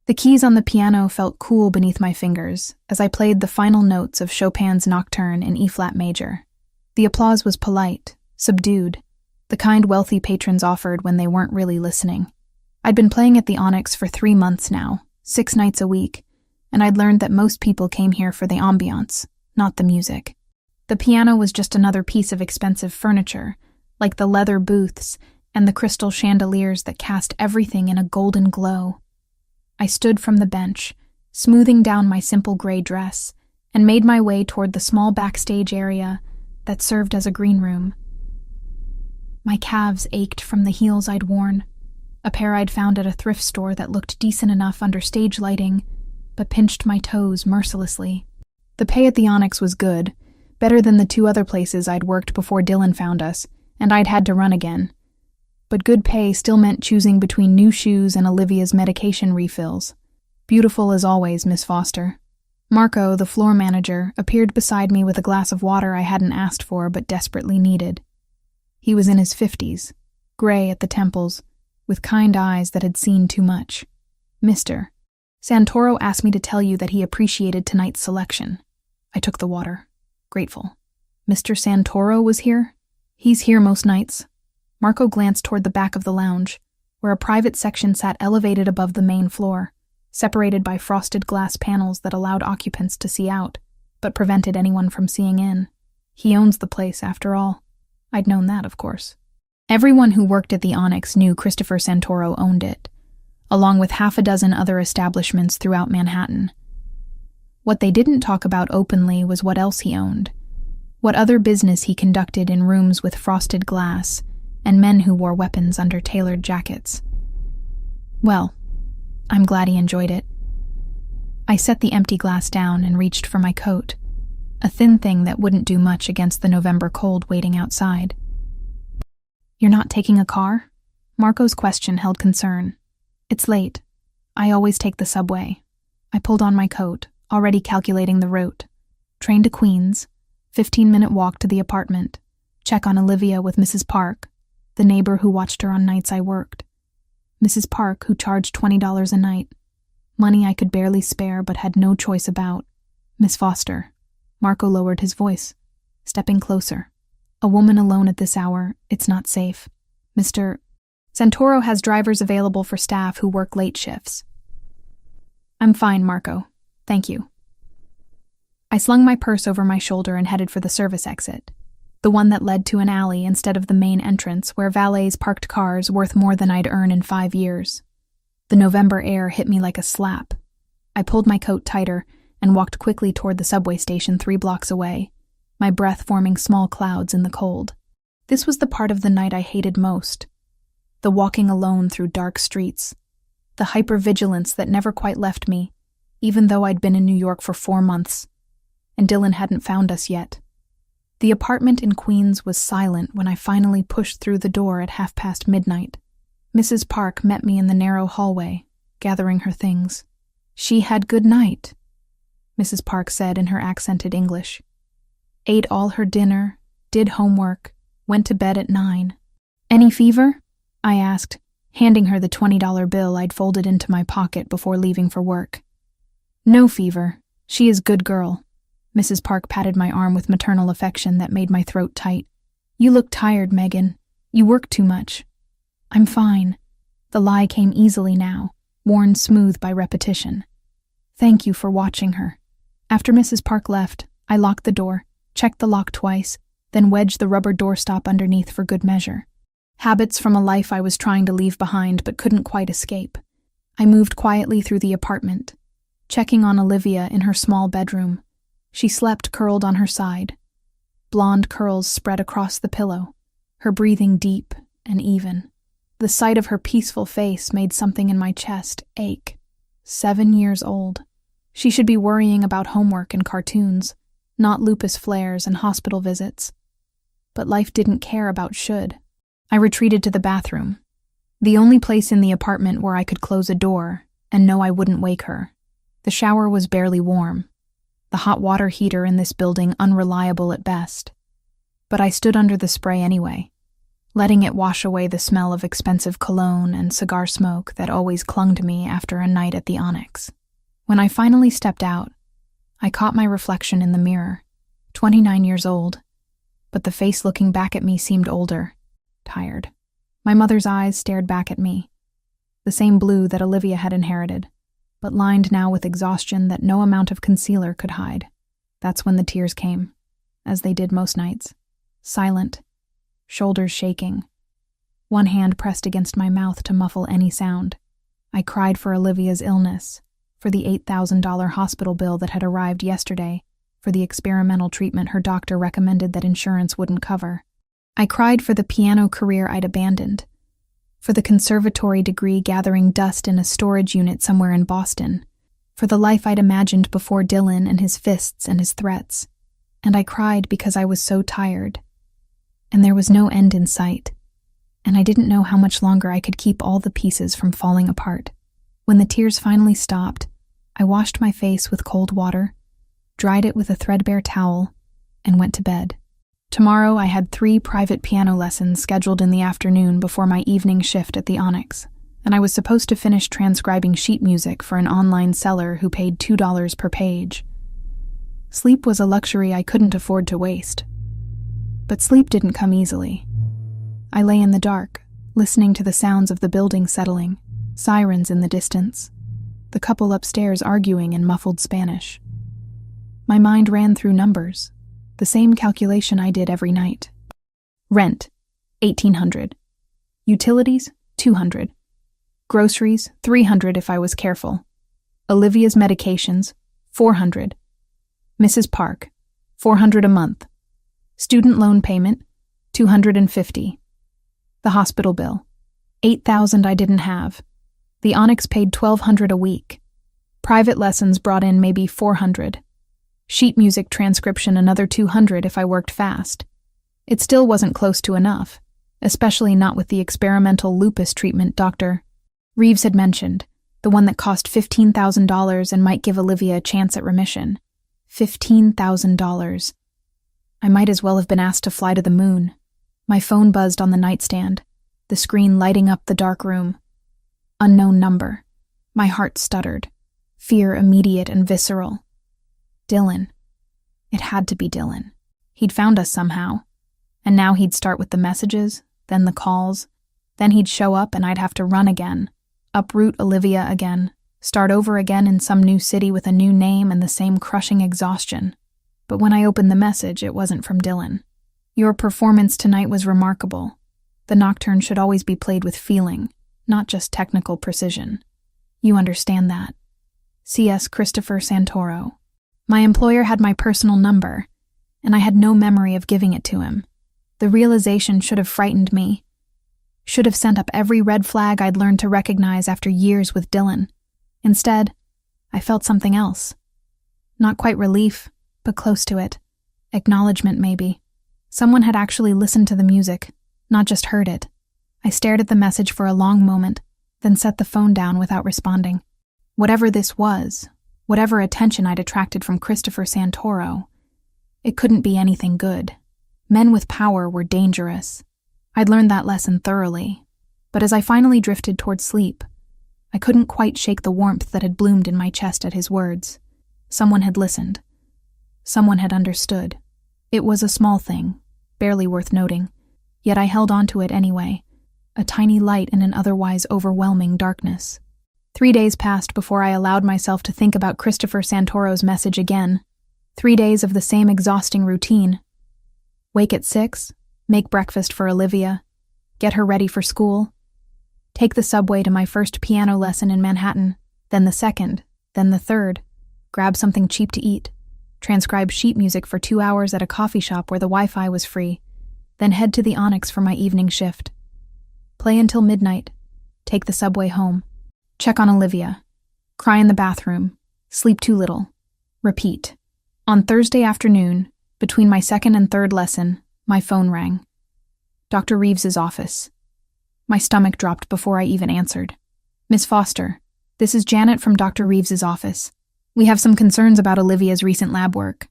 The keys on the piano felt cool beneath my fingers as I played the final notes of Chopin's Nocturne in E-flat major. The applause was polite, subdued, the kind wealthy patrons offered when they weren't really listening. I'd been playing at the Onyx for 3 months now, 6 nights a week, and I'd learned that most people came here for the ambiance, not the music. The piano was just another piece of expensive furniture, like the leather booths and the crystal chandeliers that cast everything in a golden glow. I stood from the bench, smoothing down my simple gray dress, and made my way toward the small backstage area that served as a green room. My calves ached from the heels I'd worn, a pair I'd found at a thrift store that looked decent enough under stage lighting, but pinched my toes mercilessly. The pay at the Onyx was good, better than the 2 other places I'd worked before Dylan found us, and I'd had to run again. But good pay still meant choosing between new shoes and Olivia's medication refills. Beautiful as always, Miss Foster. Marco, the floor manager, appeared beside me with a glass of water I hadn't asked for but desperately needed. He was in his 50s, gray at the temples, with kind eyes that had seen too much. Mr. Santoro asked me to tell you that he appreciated tonight's selection. I took the water, grateful. Mr. Santoro was here? He's here most nights. Marco glanced toward the back of the lounge, where a private section sat elevated above the main floor, separated by frosted glass panels that allowed occupants to see out, but prevented anyone from seeing in. He owns the place, after all. I'd known that, of course. Everyone who worked at the Onyx knew Christopher Santoro owned it, along with 6 other establishments throughout Manhattan. What they didn't talk about openly was what else he owned, what other business he conducted in rooms with frosted glass and men who wore weapons under tailored jackets. Well, I'm glad he enjoyed it. I set the empty glass down and reached for my coat, a thin thing that wouldn't do much against the November cold waiting outside. You're not taking a car? Marco's question held concern. It's late. I always take the subway. I pulled on my coat, already calculating the route. Train to Queens, 15-minute walk to the apartment, check on Olivia with Mrs. Park, the neighbor who watched her on nights I worked. Mrs. Park, who charged $20 a night. Money I could barely spare but had no choice about. Miss Foster. Marco lowered his voice, stepping closer. A woman alone at this hour, it's not safe. Mr. Santoro has drivers available for staff who work late shifts. I'm fine, Marco. Thank you. I slung my purse over my shoulder and headed for the service exit, the one that led to an alley instead of the main entrance where valets parked cars worth more than I'd earn in 5 years. The November air hit me like a slap. I pulled my coat tighter and walked quickly toward the subway station 3 blocks away, my breath forming small clouds in the cold. This was the part of the night I hated most. The walking alone through dark streets. The hypervigilance that never quite left me, even though I'd been in New York for 4 months, and Dylan hadn't found us yet. The apartment in Queens was silent when I finally pushed through the door at midnight. Mrs. Park met me in the narrow hallway, gathering her things. She had good night, Mrs. Park said in her accented English. Ate all her dinner, did homework, went to bed at 9. Any fever? I asked, handing her the $20 bill I'd folded into my pocket before leaving for work. No fever. She is good girl. Mrs. Park patted my arm with maternal affection that made my throat tight. You look tired, Megan. You work too much. I'm fine. The lie came easily now, worn smooth by repetition. Thank you for watching her. After Mrs. Park left, I locked the door, checked the lock twice, then wedged the rubber doorstop underneath for good measure. Habits from a life I was trying to leave behind but couldn't quite escape. I moved quietly through the apartment, checking on Olivia in her small bedroom. She slept curled on her side, blonde curls spread across the pillow, her breathing deep and even. The sight of her peaceful face made something in my chest ache. 7 years old. She should be worrying about homework and cartoons, not lupus flares and hospital visits. But life didn't care about should. I retreated to the bathroom, the only place in the apartment where I could close a door and know I wouldn't wake her. The shower was barely warm, the hot water heater in this building unreliable at best. But I stood under the spray anyway, letting it wash away the smell of expensive cologne and cigar smoke that always clung to me after a night at the Onyx. When I finally stepped out, I caught my reflection in the mirror, 29 years old, but the face looking back at me seemed older, tired. My mother's eyes stared back at me, the same blue that Olivia had inherited, but lined now with exhaustion that no amount of concealer could hide. That's when the tears came, as they did most nights, silent, shoulders shaking, one hand pressed against my mouth to muffle any sound. I cried for Olivia's illness, for the $8,000 hospital bill that had arrived yesterday, for the experimental treatment her doctor recommended that insurance wouldn't cover. I cried for the piano career I'd abandoned, for the conservatory degree gathering dust in a storage unit somewhere in Boston, for the life I'd imagined before Dylan and his fists and his threats. And I cried because I was so tired, and there was no end in sight, and I didn't know how much longer I could keep all the pieces from falling apart. When the tears finally stopped, I washed my face with cold water, dried it with a threadbare towel, and went to bed. Tomorrow I had 3 private piano lessons scheduled in the afternoon before my evening shift at the Onyx, and I was supposed to finish transcribing sheet music for an online seller who paid $2 per page. Sleep was a luxury I couldn't afford to waste. But sleep didn't come easily. I lay in the dark, listening to the sounds of the building settling, sirens in the distance, the couple upstairs arguing in muffled Spanish. My mind ran through numbers, the same calculation I did every night. Rent, $1,800. Utilities, $200. Groceries, $300 if I was careful. Olivia's medications, $400. Mrs. Park, $400 a month. Student loan payment, $250. The hospital bill, $8,000 I didn't have. The Onyx paid $1,200 a week. Private lessons brought in maybe $400. Sheet music transcription another $200 if I worked fast. It still wasn't close to enough, especially not with the experimental lupus treatment Dr. Reeves had mentioned, the one that cost $15,000 and might give Olivia a chance at remission. $15,000. I might as well have been asked to fly to the moon. My phone buzzed on the nightstand, the screen lighting up the dark room. Unknown number. My heart stuttered, fear immediate and visceral. Dylan. It had to be Dylan. He'd found us somehow, and now he'd start with the messages, then the calls, then he'd show up and I'd have to run again, uproot Olivia again, start over again in some new city with a new name and the same crushing exhaustion. But when I opened the message, it wasn't from Dylan. Your performance tonight was remarkable. The nocturne should always be played with feeling, not just technical precision. You understand that. C.S. Christopher Santoro. My employer had my personal number, and I had no memory of giving it to him. The realization should have frightened me. Should have sent up every red flag I'd learned to recognize after years with Dylan. Instead, I felt something else. Not quite relief, but close to it. Acknowledgement, maybe. Someone had actually listened to the music, not just heard it. I stared at the message for a long moment, then set the phone down without responding. Whatever this was, whatever attention I'd attracted from Christopher Santoro, it couldn't be anything good. Men with power were dangerous. I'd learned that lesson thoroughly, but as I finally drifted toward sleep, I couldn't quite shake the warmth that had bloomed in my chest at his words. Someone had listened. Someone had understood. It was a small thing, barely worth noting, yet I held on to it anyway, a tiny light in an otherwise overwhelming darkness. 3 days passed before I allowed myself to think about Christopher Santoro's message again. 3 days of the same exhausting routine. Wake at 6, make breakfast for Olivia, get her ready for school, take the subway to my first piano lesson in Manhattan, then the second, then the third, grab something cheap to eat, transcribe sheet music for 2 hours at a coffee shop where the Wi-Fi was free, then head to the Onyx for my evening shift. Play until midnight, take the subway home, check on Olivia, cry in the bathroom, sleep too little, repeat. On Thursday afternoon, between my second and third lesson, my phone rang. Dr. Reeves's office. My stomach dropped before I even answered. Miss Foster, this is Janet from Dr. Reeves's office. We have some concerns about Olivia's recent lab work.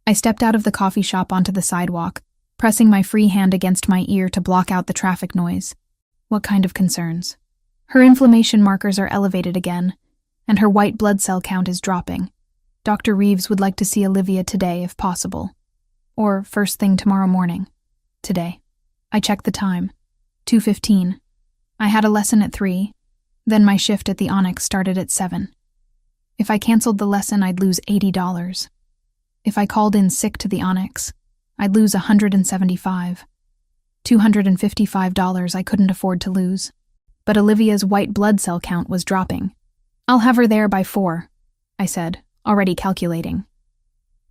I stepped out of the coffee shop onto the sidewalk, pressing my free hand against my ear to block out the traffic noise. What kind of concerns? Her inflammation markers are elevated again, and her white blood cell count is dropping. Dr. Reeves would like to see Olivia today, if possible. Or first thing tomorrow morning. Today. I checked the time. 2:15. I had a lesson at 3, then my shift at the Onyx started at 7. If I canceled the lesson, I'd lose $80. If I called in sick to the Onyx, I'd lose $175. $255 I couldn't afford to lose. But Olivia's white blood cell count was dropping. I'll have her there by 4, I said, already calculating.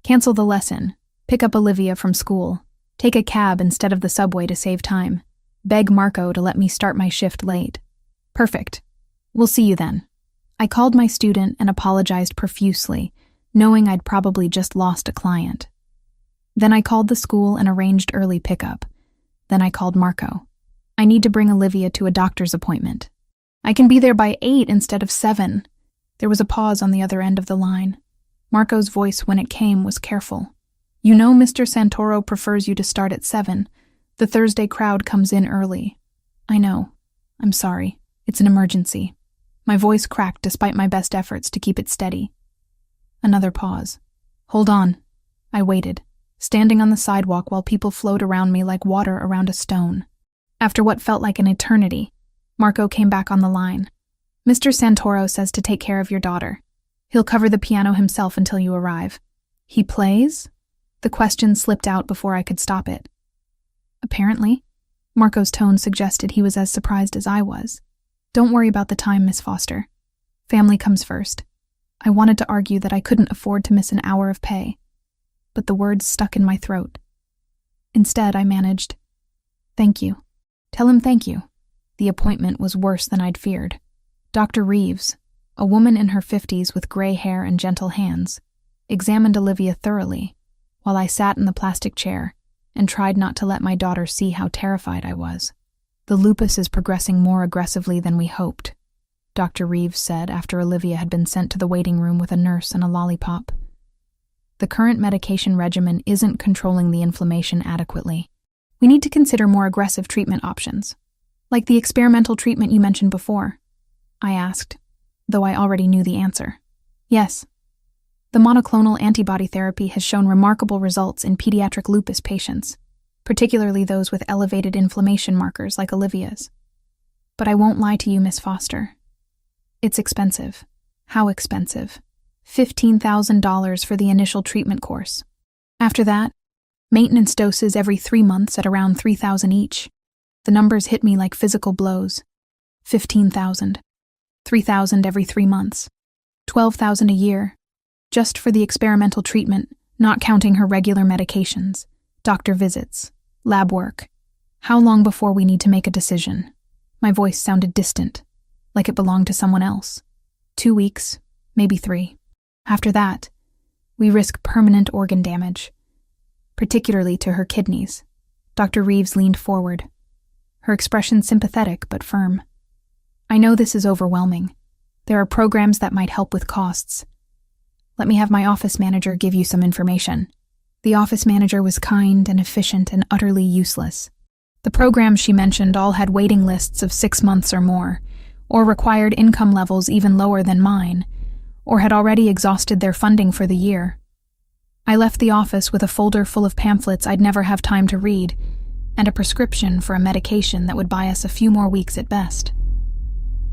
Cancel the lesson, pick up Olivia from school, take a cab instead of the subway to save time, beg Marco to let me start my shift late. Perfect. We'll see you then. I called my student and apologized profusely, knowing I'd probably just lost a client. Then I called the school and arranged early pickup. Then I called Marco. I need to bring Olivia to a doctor's appointment. I can be there by 8 instead of 7. There was a pause on the other end of the line. Marco's voice when it came was careful. You know Mr. Santoro prefers you to start at 7. The Thursday crowd comes in early. I know. I'm sorry. It's an emergency. My voice cracked despite my best efforts to keep it steady. Another pause. Hold on. I waited, standing on the sidewalk while people flowed around me like water around a stone. After what felt like an eternity, Marco came back on the line. Mr. Santoro says to take care of your daughter. He'll cover the piano himself until you arrive. He plays? The question slipped out before I could stop it. Apparently. Marco's tone suggested he was as surprised as I was. Don't worry about the time, Miss Foster. Family comes first. I wanted to argue that I couldn't afford to miss an hour of pay, but the words stuck in my throat. Instead, I managed, Thank you. Tell him thank you. The appointment was worse than I'd feared. Dr. Reeves, a woman in her 50s with gray hair and gentle hands, examined Olivia thoroughly, while I sat in the plastic chair and tried not to let my daughter see how terrified I was. The lupus is progressing more aggressively than we hoped, Dr. Reeves said after Olivia had been sent to the waiting room with a nurse and a lollipop. The current medication regimen isn't controlling the inflammation adequately. We need to consider more aggressive treatment options, like the experimental treatment you mentioned before. I asked, though I already knew the answer. Yes. The monoclonal antibody therapy has shown remarkable results in pediatric lupus patients, particularly those with elevated inflammation markers like Olivia's. But I won't lie to you, Miss Foster. It's expensive. How expensive? $15,000 for the initial treatment course. After that, maintenance doses every 3 months at around $3,000 each. The numbers hit me like physical blows. $15,000. $3,000 every 3 months. $12,000 a year. Just for the experimental treatment, not counting her regular medications, doctor visits, lab work. How long before we need to make a decision? My voice sounded distant, like it belonged to someone else. 2 weeks, maybe 3. After that, we risk permanent organ damage, particularly to her kidneys. Dr. Reeves leaned forward, her expression sympathetic but firm. I know this is overwhelming. There are programs that might help with costs. Let me have my office manager give you some information. The office manager was kind and efficient and utterly useless. The programs she mentioned all had waiting lists of 6 months or more, or required income levels even lower than mine, or had already exhausted their funding for the year. I left the office with a folder full of pamphlets I'd never have time to read, and a prescription for a medication that would buy us a few more weeks at best.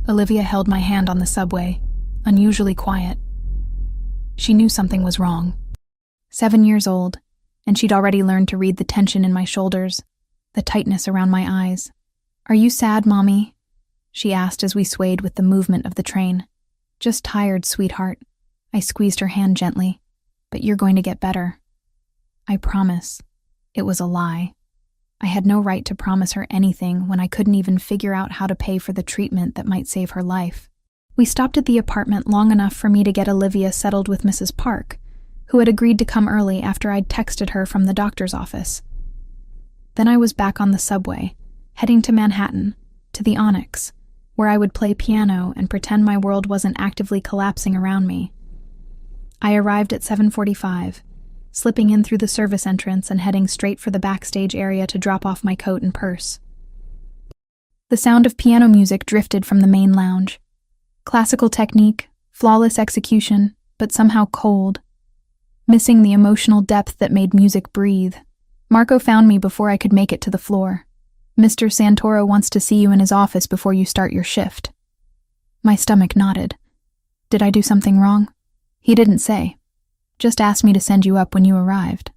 Olivia held my hand on the subway, unusually quiet. She knew something was wrong. 7 years old, and she'd already learned to read the tension in my shoulders, the tightness around my eyes. Are you sad, Mommy? She asked as we swayed with the movement of the train. Just tired, sweetheart. I squeezed her hand gently. But you're going to get better. I promise. It was a lie. I had no right to promise her anything when I couldn't even figure out how to pay for the treatment that might save her life. We stopped at the apartment long enough for me to get Olivia settled with Mrs. Park, who had agreed to come early after I'd texted her from the doctor's office. Then I was back on the subway, heading to Manhattan, to the Onyx, where I would play piano and pretend my world wasn't actively collapsing around me. I arrived at 7:45, slipping in through the service entrance and heading straight for the backstage area to drop off my coat and purse. The sound of piano music drifted from the main lounge. Classical technique, flawless execution, but somehow cold, missing the emotional depth that made music breathe. Marco found me before I could make it to the floor. "Mr. Santoro wants to see you in his office before you start your shift." My stomach knotted. Did I do something wrong? He didn't say. Just asked me to send you up when you arrived.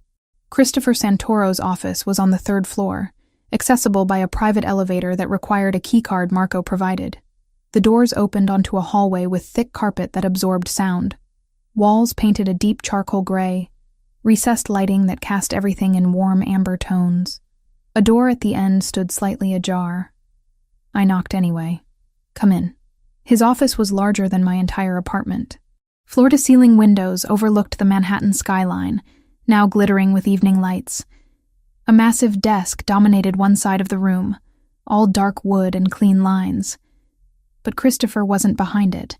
Christopher Santoro's office was on the 3rd floor, accessible by a private elevator that required a keycard Marco provided. The doors opened onto a hallway with thick carpet that absorbed sound. Walls painted a deep charcoal gray, recessed lighting that cast everything in warm amber tones. A door at the end stood slightly ajar. I knocked anyway. "Come in." His office was larger than my entire apartment. Floor-to-ceiling windows overlooked the Manhattan skyline, now glittering with evening lights. A massive desk dominated one side of the room, all dark wood and clean lines. But Christopher wasn't behind it.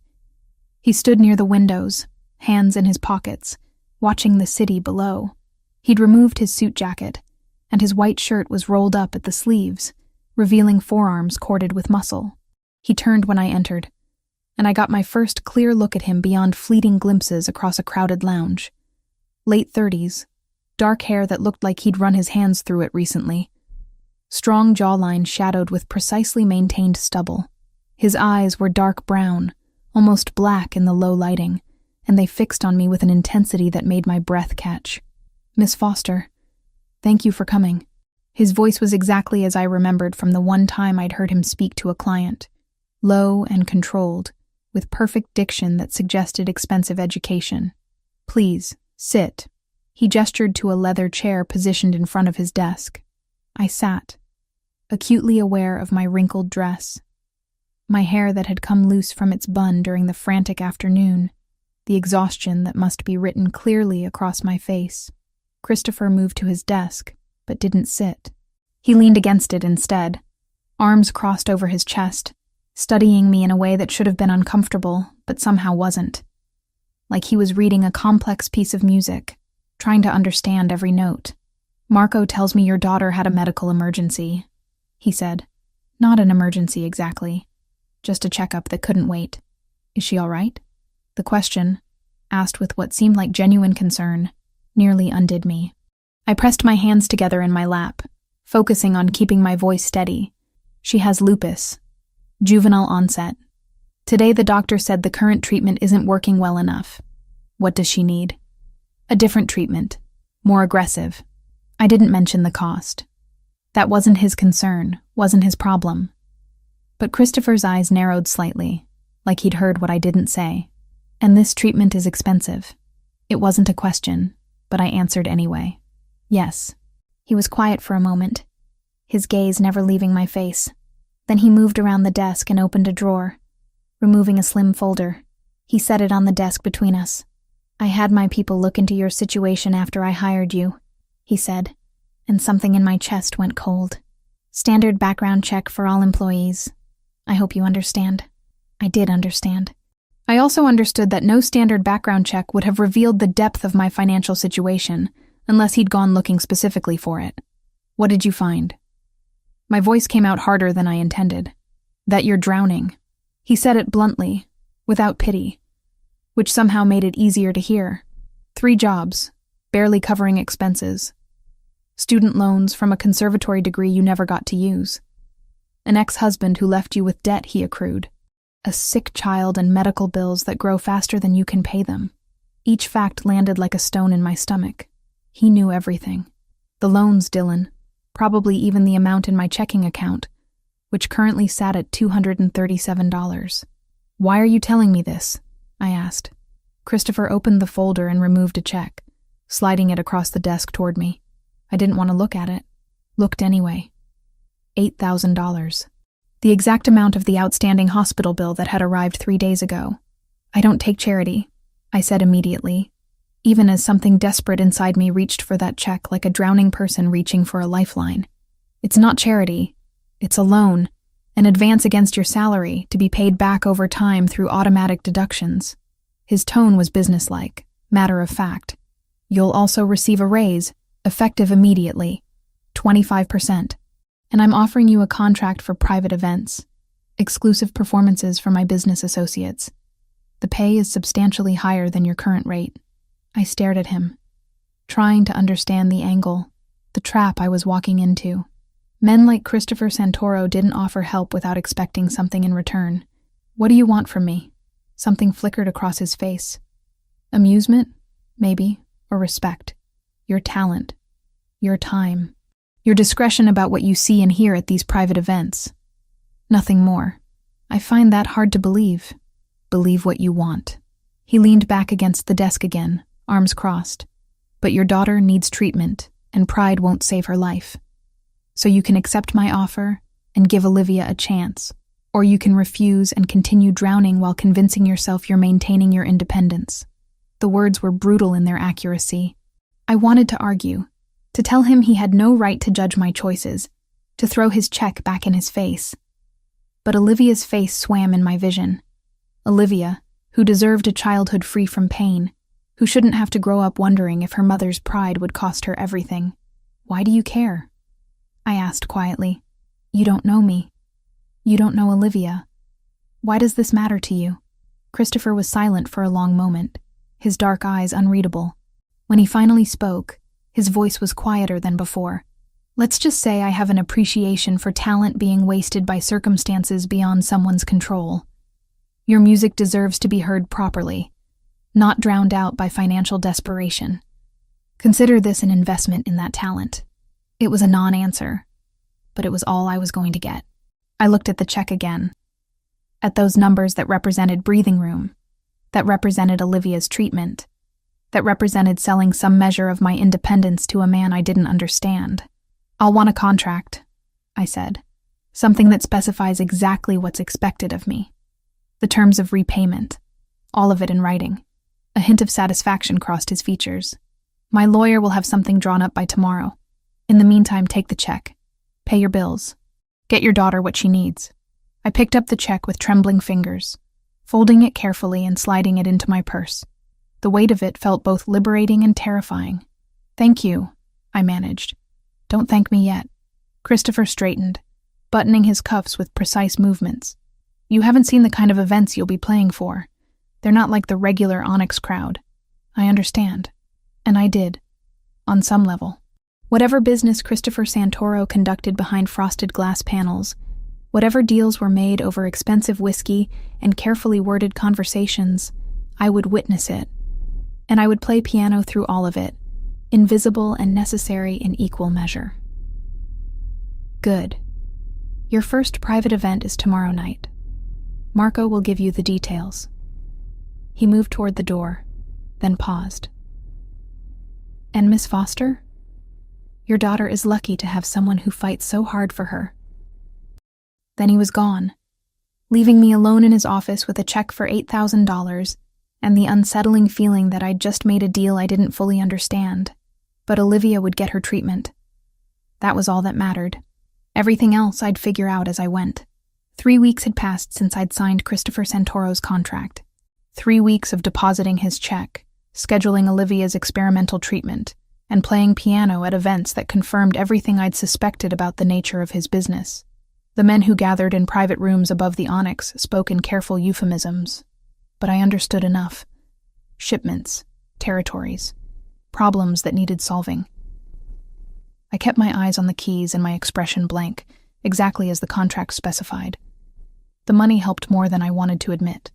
He stood near the windows, hands in his pockets, watching the city below. He'd removed his suit jacket, and his white shirt was rolled up at the sleeves, revealing forearms corded with muscle. He turned when I entered, and I got my first clear look at him beyond fleeting glimpses across a crowded lounge. Late 30s, dark hair that looked like he'd run his hands through it recently. Strong jawline shadowed with precisely maintained stubble. His eyes were dark brown, almost black in the low lighting, and they fixed on me with an intensity that made my breath catch. "Miss Foster, thank you for coming." His voice was exactly as I remembered from the one time I'd heard him speak to a client, low and controlled, with perfect diction that suggested expensive education. "Please, sit." He gestured to a leather chair positioned in front of his desk. I sat, acutely aware of my wrinkled dress, my hair that had come loose from its bun during the frantic afternoon, the exhaustion that must be written clearly across my face. Christopher moved to his desk, but didn't sit. He leaned against it instead, arms crossed over his chest, studying me in a way that should have been uncomfortable, but somehow wasn't. Like he was reading a complex piece of music, trying to understand every note. "Marco tells me your daughter had a medical emergency," he said. "Not an emergency exactly. Just a checkup that couldn't wait. Is she all right?" The question, asked with what seemed like genuine concern, nearly undid me. I pressed my hands together in my lap, focusing on keeping my voice steady. "She has lupus. Juvenile onset. Today the doctor said the current treatment isn't working well enough. What does she need?" "A different treatment. More aggressive." I didn't mention the cost. That wasn't his concern, wasn't his problem. But Christopher's eyes narrowed slightly, like he'd heard what I didn't say. "And this treatment is expensive." It wasn't a question, but I answered anyway. "Yes." He was quiet for a moment, his gaze never leaving my face. Then he moved around the desk and opened a drawer, removing a slim folder. He set it on the desk between us. "I had my people look into your situation after I hired you," he said, and something in my chest went cold. "Standard background check for all employees. I hope you understand." I did understand. I also understood that no standard background check would have revealed the depth of my financial situation unless he'd gone looking specifically for it. "What did you find?" My voice came out harder than I intended. "That you're drowning." He said it bluntly, without pity, which somehow made it easier to hear. 3 jobs, barely covering expenses. Student loans from a conservatory degree you never got to use. An ex-husband who left you with debt he accrued. A sick child and medical bills that grow faster than you can pay them. Each fact landed like a stone in my stomach. He knew everything. The loans, Dylan. Probably even the amount in my checking account, which currently sat at $237. "Why are you telling me this?" I asked. Christopher opened the folder and removed a check, sliding it across the desk toward me. I didn't want to look at it. Looked anyway. $8,000. The exact amount of the outstanding hospital bill that had arrived 3 days ago. "I don't take charity," I said immediately, even as something desperate inside me reached for that check like a drowning person reaching for a lifeline. "It's not charity. It's a loan, an advance against your salary to be paid back over time through automatic deductions." His tone was businesslike, matter of fact. You'll also receive a raise, effective immediately, 25%. And I'm offering you a contract for private events, exclusive performances for my business associates. The pay is substantially higher than your current rate. I stared at him, trying to understand the angle, the trap I was walking into. Men like Christopher Santoro didn't offer help without expecting something in return. What do you want from me? Something flickered across his face. Amusement, maybe, or respect. Your talent. Your time. Your discretion about what you see and hear at these private events. Nothing more. I find that hard to believe. Believe what you want. He leaned back against the desk again, arms crossed. But your daughter needs treatment, and pride won't save her life. So you can accept my offer and give Olivia a chance, or you can refuse and continue drowning while convincing yourself you're maintaining your independence. The words were brutal in their accuracy. I wanted to argue, to tell him he had no right to judge my choices, to throw his check back in his face. But Olivia's face swam in my vision. Olivia, who deserved a childhood free from pain, who shouldn't have to grow up wondering if her mother's pride would cost her everything. Why do you care? I asked quietly. You don't know me. You don't know Olivia. Why does this matter to you? Christopher was silent for a long moment, his dark eyes unreadable. When he finally spoke, his voice was quieter than before. Let's just say I have an appreciation for talent being wasted by circumstances beyond someone's control. Your music deserves to be heard properly, not drowned out by financial desperation. Consider this an investment in that talent. It was a non-answer, but it was all I was going to get. I looked at the check again, at those numbers that represented breathing room, that represented Olivia's treatment, that represented selling some measure of my independence to a man I didn't understand. I'll want a contract, I said, something that specifies exactly what's expected of me. The terms of repayment, all of it in writing. A hint of satisfaction crossed his features. My lawyer will have something drawn up by tomorrow. In the meantime, take the check. Pay your bills. Get your daughter what she needs. I picked up the check with trembling fingers, folding it carefully and sliding it into my purse. The weight of it felt both liberating and terrifying. Thank you, I managed. Don't thank me yet. Christopher straightened, buttoning his cuffs with precise movements. You haven't seen the kind of events you'll be playing for. They're not like the regular Onyx crowd. I understand. And I did. On some level. Whatever business Christopher Santoro conducted behind frosted glass panels, whatever deals were made over expensive whiskey and carefully worded conversations, I would witness it. And I would play piano through all of it, invisible and necessary in equal measure. Good. Your first private event is tomorrow night. Marco will give you the details. He moved toward the door, then paused. And Miss Foster? Your daughter is lucky to have someone who fights so hard for her. Then he was gone, leaving me alone in his office with a check for $8,000 and the unsettling feeling that I'd just made a deal I didn't fully understand. But Olivia would get her treatment. That was all that mattered. Everything else I'd figure out as I went. 3 weeks had passed since I'd signed Christopher Santoro's contract. 3 weeks of depositing his check, scheduling Olivia's experimental treatment, and playing piano at events that confirmed everything I'd suspected about the nature of his business. The men who gathered in private rooms above the Onyx spoke in careful euphemisms. But I understood enough. Shipments, territories, problems that needed solving. I kept my eyes on the keys and my expression blank, exactly as the contract specified. The money helped more than I wanted to admit.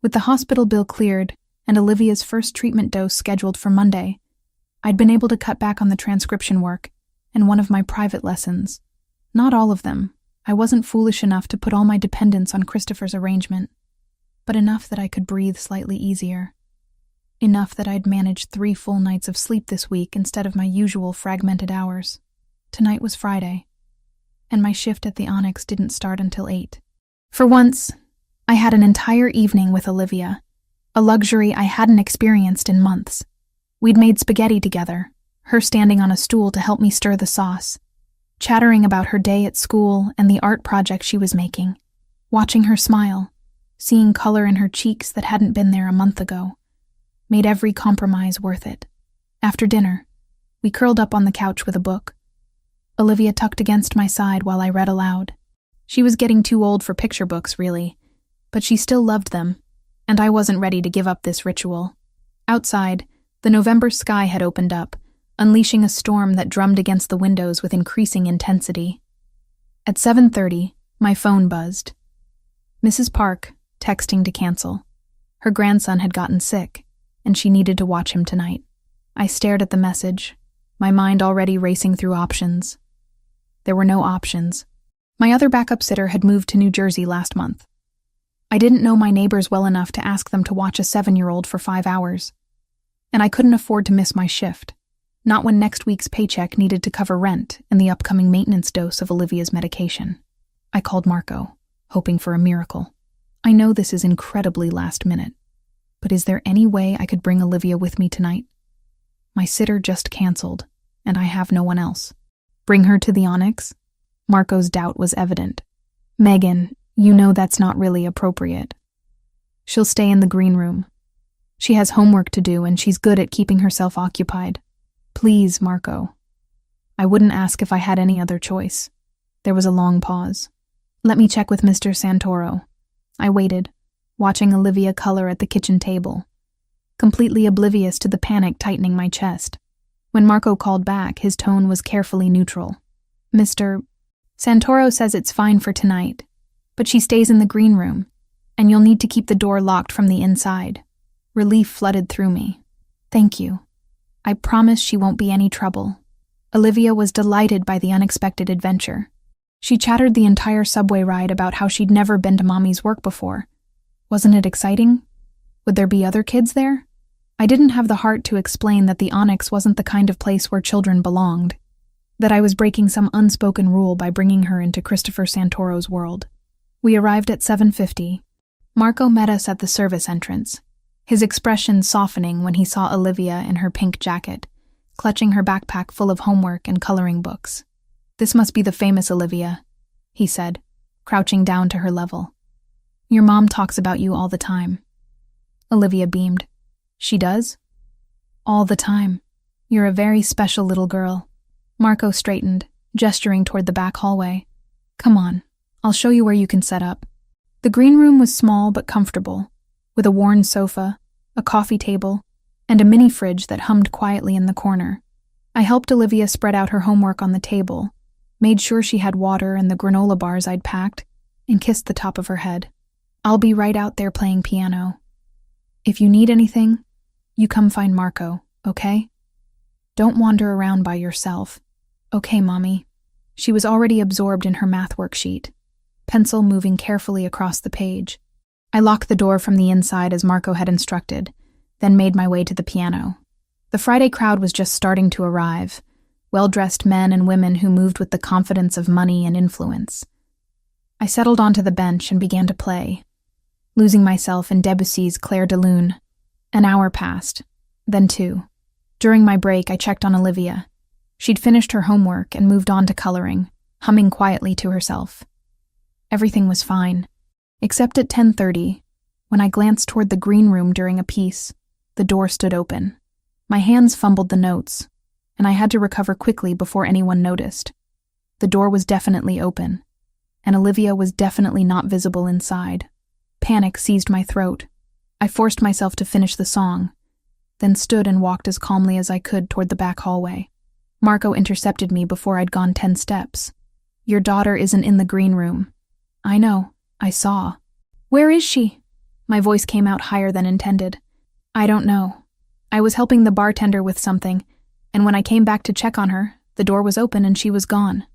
With the hospital bill cleared and Olivia's first treatment dose scheduled for Monday, I'd been able to cut back on the transcription work and one of my private lessons. Not all of them. I wasn't foolish enough to put all my dependence on Christopher's arrangement, but enough that I could breathe slightly easier. Enough that I'd managed 3 full nights of sleep this week instead of my usual fragmented hours. Tonight was Friday, and my shift at the Onyx didn't start until 8. For once, I had an entire evening with Olivia, a luxury I hadn't experienced in months. We'd made spaghetti together, her standing on a stool to help me stir the sauce, chattering about her day at school and the art project she was making, watching her smile, seeing color in her cheeks that hadn't been there a month ago, made every compromise worth it. After dinner, we curled up on the couch with a book. Olivia tucked against my side while I read aloud. She was getting too old for picture books, really, but she still loved them, and I wasn't ready to give up this ritual. Outside, the November sky had opened up, unleashing a storm that drummed against the windows with increasing intensity. At 7:30, my phone buzzed. Mrs. Park, texting to cancel. Her grandson had gotten sick, and she needed to watch him tonight. I stared at the message, my mind already racing through options. There were no options. My other backup sitter had moved to New Jersey last month. I didn't know my neighbors well enough to ask them to watch a 7-year-old for 5 hours. And I couldn't afford to miss my shift, not when next week's paycheck needed to cover rent and the upcoming maintenance dose of Olivia's medication. I called Marco, hoping for a miracle. I know this is incredibly last minute, but is there any way I could bring Olivia with me tonight? My sitter just canceled, and I have no one else. Bring her to the Onyx? Marco's doubt was evident. Megan, you know that's not really appropriate. She'll stay in the green room. She has homework to do, and she's good at keeping herself occupied. Please, Marco. I wouldn't ask if I had any other choice. There was a long pause. Let me check with Mr. Santoro. I waited, watching Olivia color at the kitchen table, completely oblivious to the panic tightening my chest. When Marco called back, his tone was carefully neutral. Mr. Santoro says it's fine for tonight, but she stays in the green room, and you'll need to keep the door locked from the inside. Relief flooded through me. Thank you. I promise she won't be any trouble. Olivia was delighted by the unexpected adventure. She chattered the entire subway ride about how she'd never been to Mommy's work before. Wasn't it exciting? Would there be other kids there? I didn't have the heart to explain that the Onyx wasn't the kind of place where children belonged, that I was breaking some unspoken rule by bringing her into Christopher Santoro's world. We arrived at 7:50. Marco met us at the service entrance, his expression softening when he saw Olivia in her pink jacket, clutching her backpack full of homework and coloring books. This must be the famous Olivia, he said, crouching down to her level. Your mom talks about you all the time. Olivia beamed. She does? All the time. You're a very special little girl. Marco straightened, gesturing toward the back hallway. Come on, I'll show you where you can set up. The green room was small but comfortable, with a worn sofa, a coffee table, and a mini fridge that hummed quietly in the corner. I helped Olivia spread out her homework on the table, made sure she had water and the granola bars I'd packed, and kissed the top of her head. I'll be right out there playing piano. If you need anything, you come find Marco, okay? Don't wander around by yourself. Okay, Mommy. She was already absorbed in her math worksheet, pencil moving carefully across the page. I locked the door from the inside as Marco had instructed, then made my way to the piano. The Friday crowd was just starting to arrive, well-dressed men and women who moved with the confidence of money and influence. I settled onto the bench and began to play, losing myself in Debussy's Clair de Lune. An hour passed, then 2. During my break, I checked on Olivia. She'd finished her homework and moved on to coloring, humming quietly to herself. Everything was fine, except at 10:30, when I glanced toward the green room during a piece, the door stood open. My hands fumbled the notes, and I had to recover quickly before anyone noticed. The door was definitely open, and Olivia was definitely not visible inside. Panic seized my throat. I forced myself to finish the song, then stood and walked as calmly as I could toward the back hallway. Marco intercepted me before I'd gone 10 steps. Your daughter isn't in the green room. I know, I saw. Where is she? My voice came out higher than intended. I don't know. I was helping the bartender with something, and when I came back to check on her, the door was open and she was gone.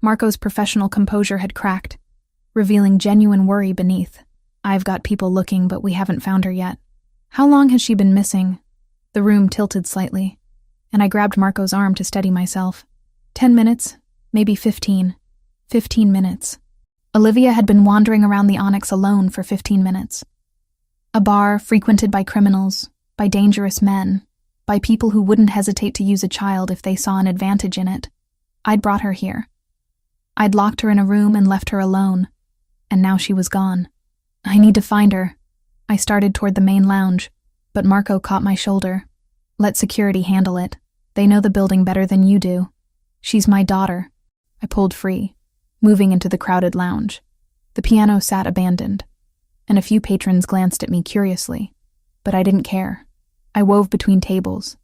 Marco's professional composure had cracked, revealing genuine worry beneath. I've got people looking, but we haven't found her yet. How long has she been missing? The room tilted slightly, and I grabbed Marco's arm to steady myself. 10 minutes, maybe 15. 15 minutes. Olivia had been wandering around the Onyx alone for 15 minutes. A bar frequented by criminals, by dangerous men, by people who wouldn't hesitate to use a child if they saw an advantage in it. I'd brought her here. I'd locked her in a room and left her alone, and now she was gone. I need to find her. I started toward the main lounge, but Marco caught my shoulder. Let security handle it. They know the building better than you do. She's my daughter. I pulled free, moving into the crowded lounge. The piano sat abandoned, and a few patrons glanced at me curiously, but I didn't care. I wove between tables,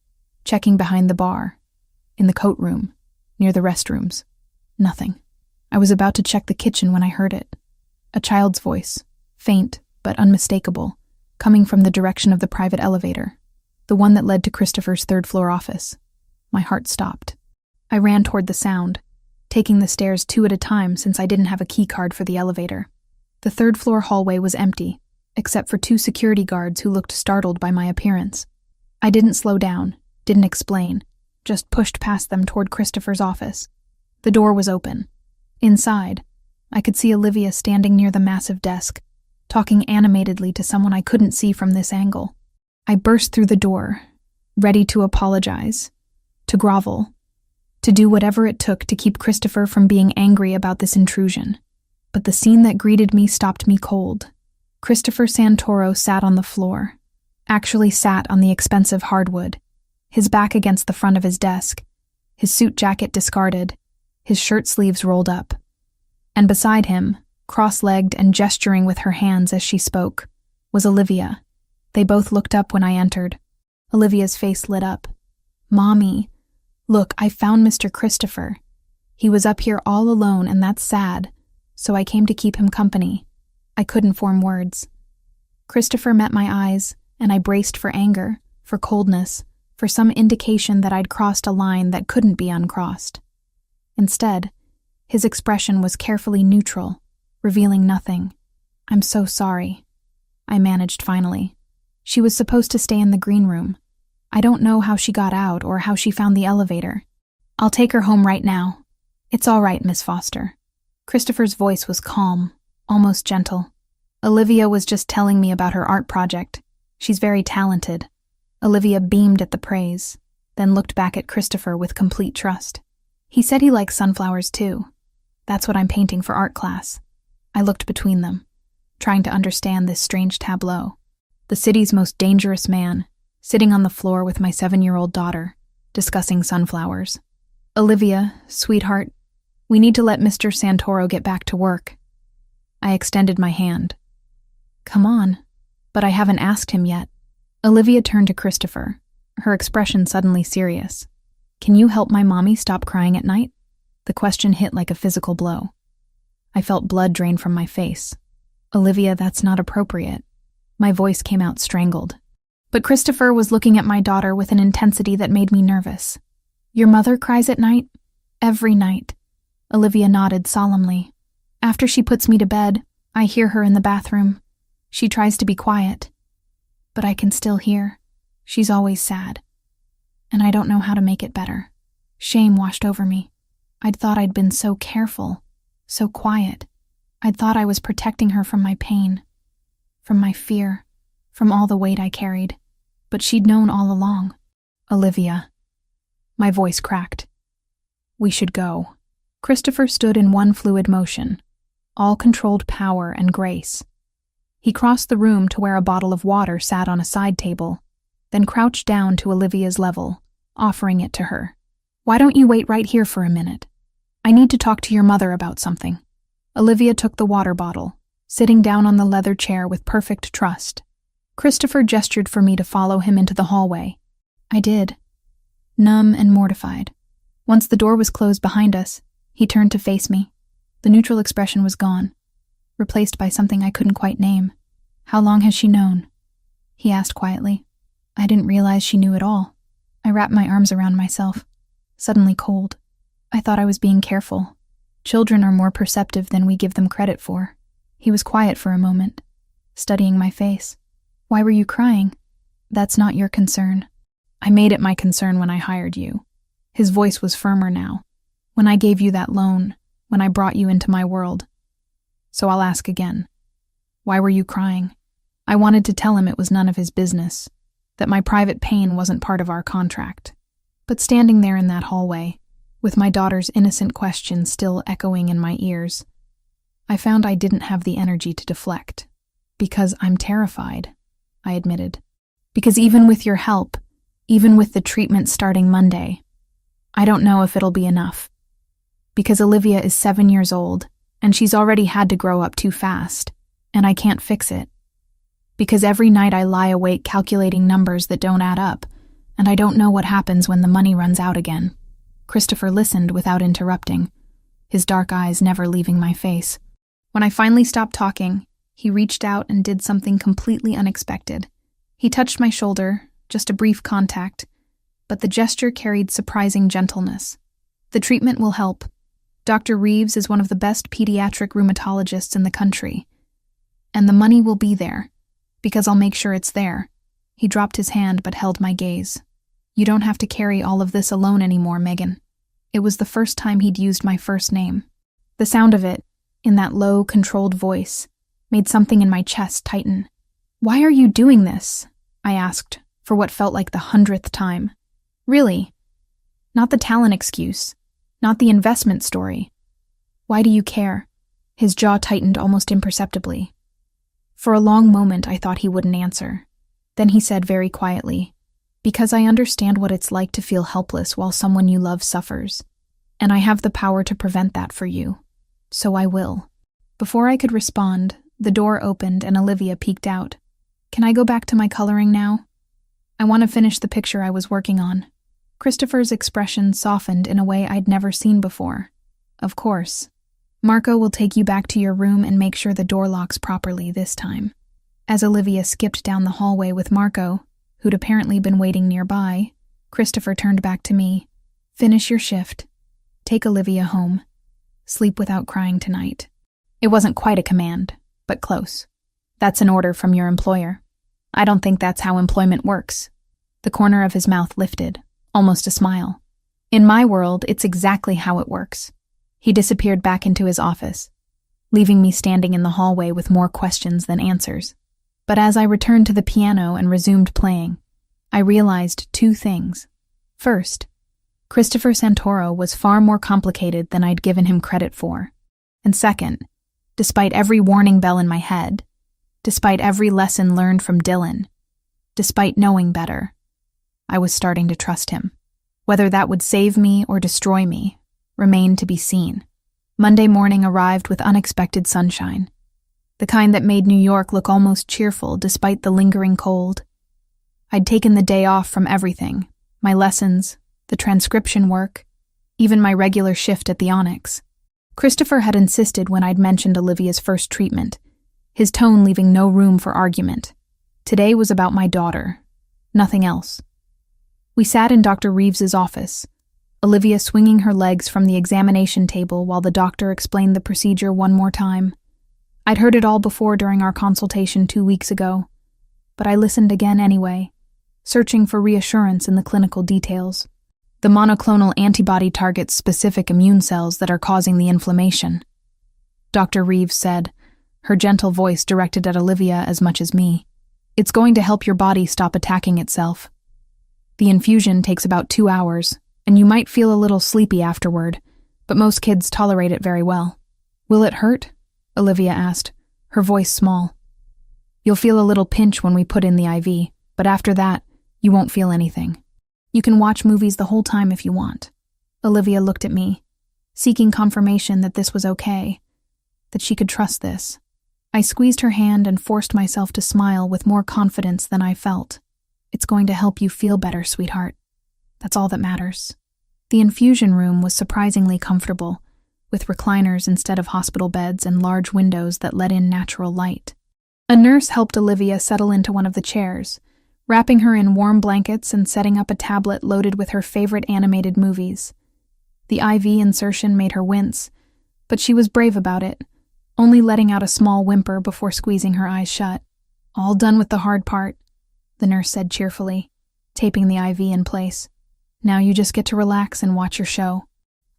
checking behind the bar, in the coat room, near the restrooms. Nothing. I was about to check the kitchen when I heard it. A child's voice, faint but unmistakable, coming from the direction of the private elevator, the one that led to Christopher's third-floor office. My heart stopped. I ran toward the sound, taking the stairs 2 at a time since I didn't have a key card for the elevator. The third-floor hallway was empty, except for 2 security guards who looked startled by my appearance. I didn't slow down, didn't explain, just pushed past them toward Christopher's office. The door was open. Inside, I could see Olivia standing near the massive desk, talking animatedly to someone I couldn't see from this angle. I burst through the door, ready to apologize, to grovel, to do whatever it took to keep Christopher from being angry about this intrusion. But the scene that greeted me stopped me cold. Christopher Santoro sat on the floor, actually sat on the expensive hardwood, his back against the front of his desk, his suit jacket discarded, his shirt sleeves rolled up. And beside him, cross-legged and gesturing with her hands as she spoke, was Olivia. They both looked up when I entered. Olivia's face lit up. "Mommy, look, I found Mr. Christopher. He was up here all alone and that's sad, so I came to keep him company." I couldn't form words. Christopher met my eyes, and I braced for anger, for coldness, for some indication that I'd crossed a line that couldn't be uncrossed. Instead, his expression was carefully neutral, revealing nothing. "I'm so sorry," I managed finally. "She was supposed to stay in the green room. I don't know how she got out or how she found the elevator. I'll take her home right now. It's all right, Miss Foster." Christopher's voice was calm, almost gentle. "Olivia was just telling me about her art project. She's very talented." Olivia beamed at the praise, then looked back at Christopher with complete trust. "He said he likes sunflowers too. That's what I'm painting for art class." I looked between them, trying to understand this strange tableau. The city's most dangerous man, sitting on the floor with my 7-year-old daughter, discussing sunflowers. "Olivia, sweetheart, we need to let Mr. Santoro get back to work." I extended my hand. "Come on, but I haven't asked him yet." Olivia turned to Christopher, her expression suddenly serious. "Can you help my mommy stop crying at night?" The question hit like a physical blow. I felt blood drain from my face. "Olivia, that's not appropriate." My voice came out strangled. But Christopher was looking at my daughter with an intensity that made me nervous. "Your mother cries at night?" "Every night." Olivia nodded solemnly. "After she puts me to bed, I hear her in the bathroom. She tries to be quiet, but I can still hear. She's always sad. And I don't know how to make it better." Shame washed over me. I'd thought I'd been so careful, so quiet. I'd thought I was protecting her from my pain, from my fear, from all the weight I carried. But she'd known all along. "Olivia." My voice cracked. "We should go." Christopher stood in one fluid motion, all controlled power and grace. He crossed the room to where a bottle of water sat on a side table, then crouched down to Olivia's level, offering it to her. "Why don't you wait right here for a minute? I need to talk to your mother about something." Olivia took the water bottle, sitting down on the leather chair with perfect trust. Christopher gestured for me to follow him into the hallway. I did, numb and mortified. Once the door was closed behind us, he turned to face me. The neutral expression was gone, replaced by something I couldn't quite name. "How long has she known?" he asked quietly. I didn't realize she knew at all. I wrapped my arms around myself, suddenly cold. I thought I was being careful. Children are more perceptive than we give them credit for. He was quiet for a moment, studying my face. "Why were you crying?" "That's not your concern." "I made it my concern when I hired you." His voice was firmer now. "When I gave you that loan, when I brought you into my world. So I'll ask again. Why were you crying?" I wanted to tell him it was none of his business, that my private pain wasn't part of our contract. But standing there in that hallway, with my daughter's innocent question still echoing in my ears, I found I didn't have the energy to deflect. "Because I'm terrified," I admitted. "Because even with your help, even with the treatment starting Monday. I don't know if it'll be enough. Because Olivia is 7 years old, and she's already had to grow up too fast, and I can't fix it. Because every night I lie awake calculating numbers that don't add up, and I don't know what happens when the money runs out again. Christopher listened without interrupting, his dark eyes never leaving my face. When I finally stopped talking, he reached out and did something completely unexpected. He touched my shoulder, just a brief contact, but the gesture carried surprising gentleness. The treatment will help. Dr. Reeves is one of the best pediatric rheumatologists in the country. And the money will be there, because I'll make sure it's there. He dropped his hand but held my gaze. You don't have to carry all of this alone anymore, Megan. It was the first time he'd used my first name. The sound of it, in that low, controlled voice, made something in my chest tighten. Why are you doing this? I asked, for what felt like the 100th time. Really? Not the talent excuse. Not the investment story. Why do you care? His jaw tightened almost imperceptibly. For a long moment I thought he wouldn't answer. Then he said very quietly, because I understand what it's like to feel helpless while someone you love suffers, and I have the power to prevent that for you. So I will. Before I could respond, the door opened and Olivia peeked out. Can I go back to my coloring now? I want to finish the picture I was working on. Christopher's expression softened in a way I'd never seen before. Of course. Marco will take you back to your room and make sure the door locks properly this time. As Olivia skipped down the hallway with Marco, who'd apparently been waiting nearby, Christopher turned back to me. Finish your shift. Take Olivia home. Sleep without crying tonight. It wasn't quite a command, but close. That's an order from your employer. I don't think that's how employment works. The corner of his mouth lifted, almost a smile. In my world, it's exactly how it works. He disappeared back into his office, leaving me standing in the hallway with more questions than answers. But as I returned to the piano and resumed playing, I realized two things. First, Christopher Santoro was far more complicated than I'd given him credit for. And second, despite every warning bell in my head, despite every lesson learned from Dylan, despite knowing better, I was starting to trust him. Whether that would save me or destroy me remained to be seen. Monday morning arrived with unexpected sunshine, the kind that made New York look almost cheerful despite the lingering cold. I'd taken the day off from everything, my lessons, the transcription work, even my regular shift at the Onyx. Christopher had insisted when I'd mentioned Olivia's first treatment, his tone leaving no room for argument. Today was about my daughter, nothing else. We sat in Dr. Reeves's office, Olivia swinging her legs from the examination table while the doctor explained the procedure one more time. I'd heard it all before during our consultation 2 weeks ago, but I listened again anyway, searching for reassurance in the clinical details. The monoclonal antibody targets specific immune cells that are causing the inflammation, Dr. Reeves said, her gentle voice directed at Olivia as much as me. It's going to help your body stop attacking itself. The infusion takes about 2 hours, and you might feel a little sleepy afterward, but most kids tolerate it very well. Will it hurt? Olivia asked, her voice small. You'll feel a little pinch when we put in the IV, but after that, you won't feel anything. You can watch movies the whole time if you want. Olivia looked at me, seeking confirmation that this was okay, that she could trust this. I squeezed her hand and forced myself to smile with more confidence than I felt. It's going to help you feel better, sweetheart. That's all that matters. The infusion room was surprisingly comfortable, with recliners instead of hospital beds and large windows that let in natural light. A nurse helped Olivia settle into one of the chairs, wrapping her in warm blankets and setting up a tablet loaded with her favorite animated movies. The IV insertion made her wince, but she was brave about it, only letting out a small whimper before squeezing her eyes shut. All done with the hard part, the nurse said cheerfully, taping the IV in place. Now you just get to relax and watch your show.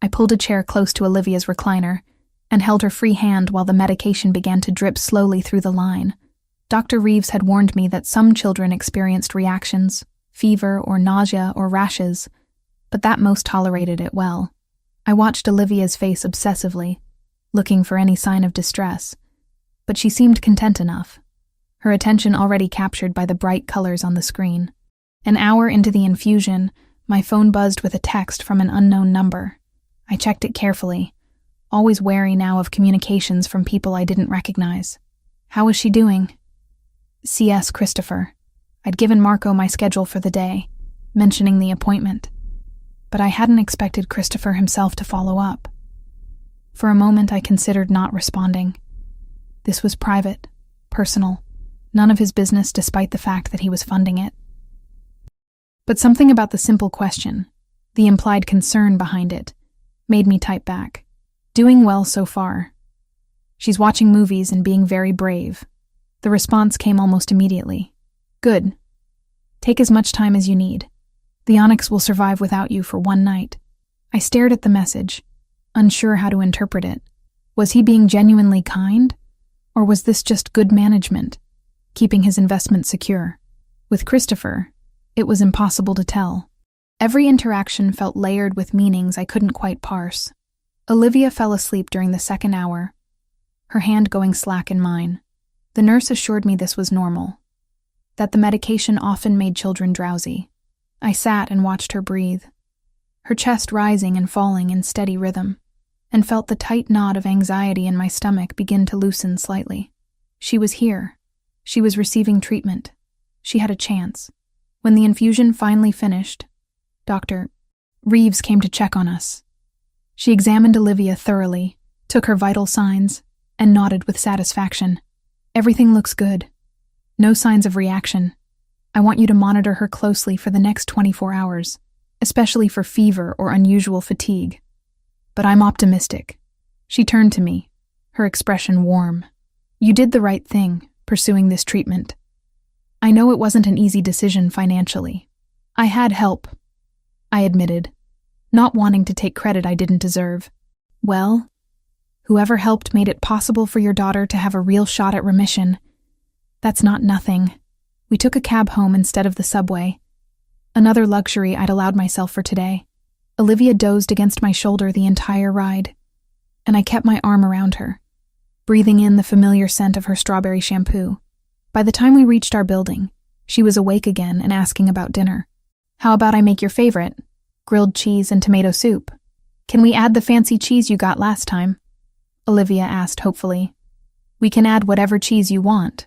I pulled a chair close to Olivia's recliner and held her free hand while the medication began to drip slowly through the line. Dr. Reeves had warned me that some children experienced reactions, fever or nausea or rashes, but that most tolerated it well. I watched Olivia's face obsessively, looking for any sign of distress, but she seemed content enough, her attention already captured by the bright colors on the screen. An hour into the infusion, my phone buzzed with a text from an unknown number. I checked it carefully, always wary now of communications from people I didn't recognize. How was she doing? CS Christopher. I'd given Marco my schedule for the day, mentioning the appointment. But I hadn't expected Christopher himself to follow up. For a moment I considered not responding. This was private, personal, none of his business despite the fact that he was funding it. But something about the simple question, the implied concern behind it, made me type back. Doing well so far. She's watching movies and being very brave. The response came almost immediately. Good. Take as much time as you need. The Onyx will survive without you for one night. I stared at the message, unsure how to interpret it. Was he being genuinely kind? Or was this just good management, keeping his investment secure? With Christopher, it was impossible to tell. Every interaction felt layered with meanings I couldn't quite parse. Olivia fell asleep during the second hour, her hand going slack in mine. The nurse assured me this was normal, that the medication often made children drowsy. I sat and watched her breathe, her chest rising and falling in steady rhythm, and felt the tight knot of anxiety in my stomach begin to loosen slightly. She was here. She was receiving treatment. She had a chance. When the infusion finally finished, Dr. Reeves came to check on us. She examined Olivia thoroughly, took her vital signs, and nodded with satisfaction. Everything looks good. No signs of reaction. I want you to monitor her closely for the next 24 hours, especially for fever or unusual fatigue. But I'm optimistic. She turned to me, her expression warm. You did the right thing, pursuing this treatment. I know it wasn't an easy decision financially. I had help, I admitted, not wanting to take credit I didn't deserve. Well, whoever helped made it possible for your daughter to have a real shot at remission. That's not nothing. We took a cab home instead of the subway. Another luxury I'd allowed myself for today. Olivia dozed against my shoulder the entire ride, and I kept my arm around her, breathing in the familiar scent of her strawberry shampoo. By the time we reached our building, she was awake again and asking about dinner. How about I make your favorite? Grilled cheese and tomato soup. Can we add the fancy cheese you got last time? Olivia asked hopefully. We can add whatever cheese you want.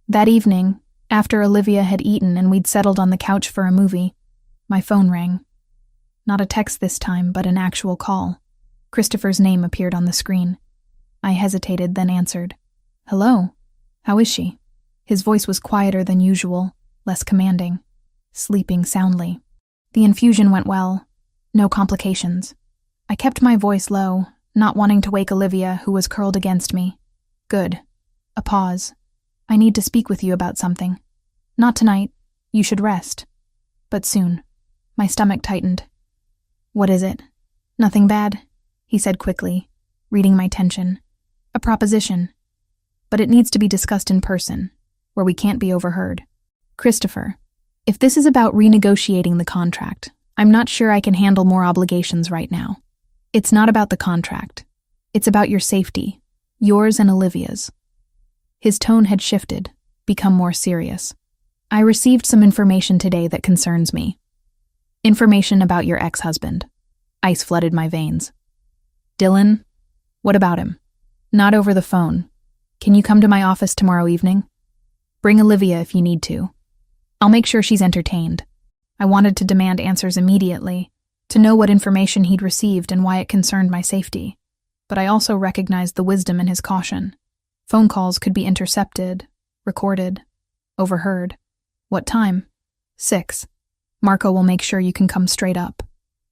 That evening, after Olivia had eaten and we'd settled on the couch for a movie, my phone rang. Not a text this time, but an actual call. Christopher's name appeared on the screen. I hesitated, then answered. Hello. How is she? His voice was quieter than usual, less commanding. Sleeping soundly. The infusion went well. No complications. I kept my voice low, not wanting to wake Olivia, who was curled against me. Good. A pause. I need to speak with you about something. Not tonight. You should rest. But soon. My stomach tightened. What is it? Nothing bad, he said quickly, reading my tension. A proposition. But it needs to be discussed in person, where we can't be overheard. Christopher, if this is about renegotiating the contract, I'm not sure I can handle more obligations right now. It's not about the contract. It's about your safety, yours and Olivia's. His tone had shifted, become more serious. I received some information today that concerns me. Information about your ex-husband. Ice flooded my veins. Dylan? What about him? Not over the phone. Can you come to my office tomorrow evening? Bring Olivia if you need to. I'll make sure she's entertained. I wanted to demand answers immediately, to know what information he'd received and why it concerned my safety. But I also recognized the wisdom in his caution. Phone calls could be intercepted, recorded, overheard. What time? 6. Marco will make sure you can come straight up.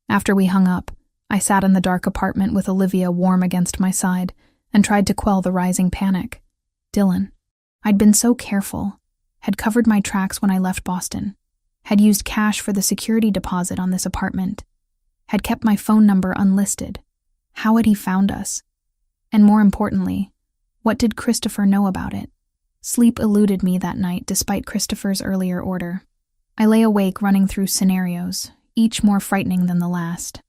After we hung up, I sat in the dark apartment with Olivia warm against my side and tried to quell the rising panic. Dylan. I'd been so careful, had covered my tracks when I left Boston, had used cash for the security deposit on this apartment, had kept my phone number unlisted. How had he found us? And more importantly, what did Christopher know about it? Sleep eluded me that night despite Christopher's earlier order. I lay awake running through scenarios, each more frightening than the last.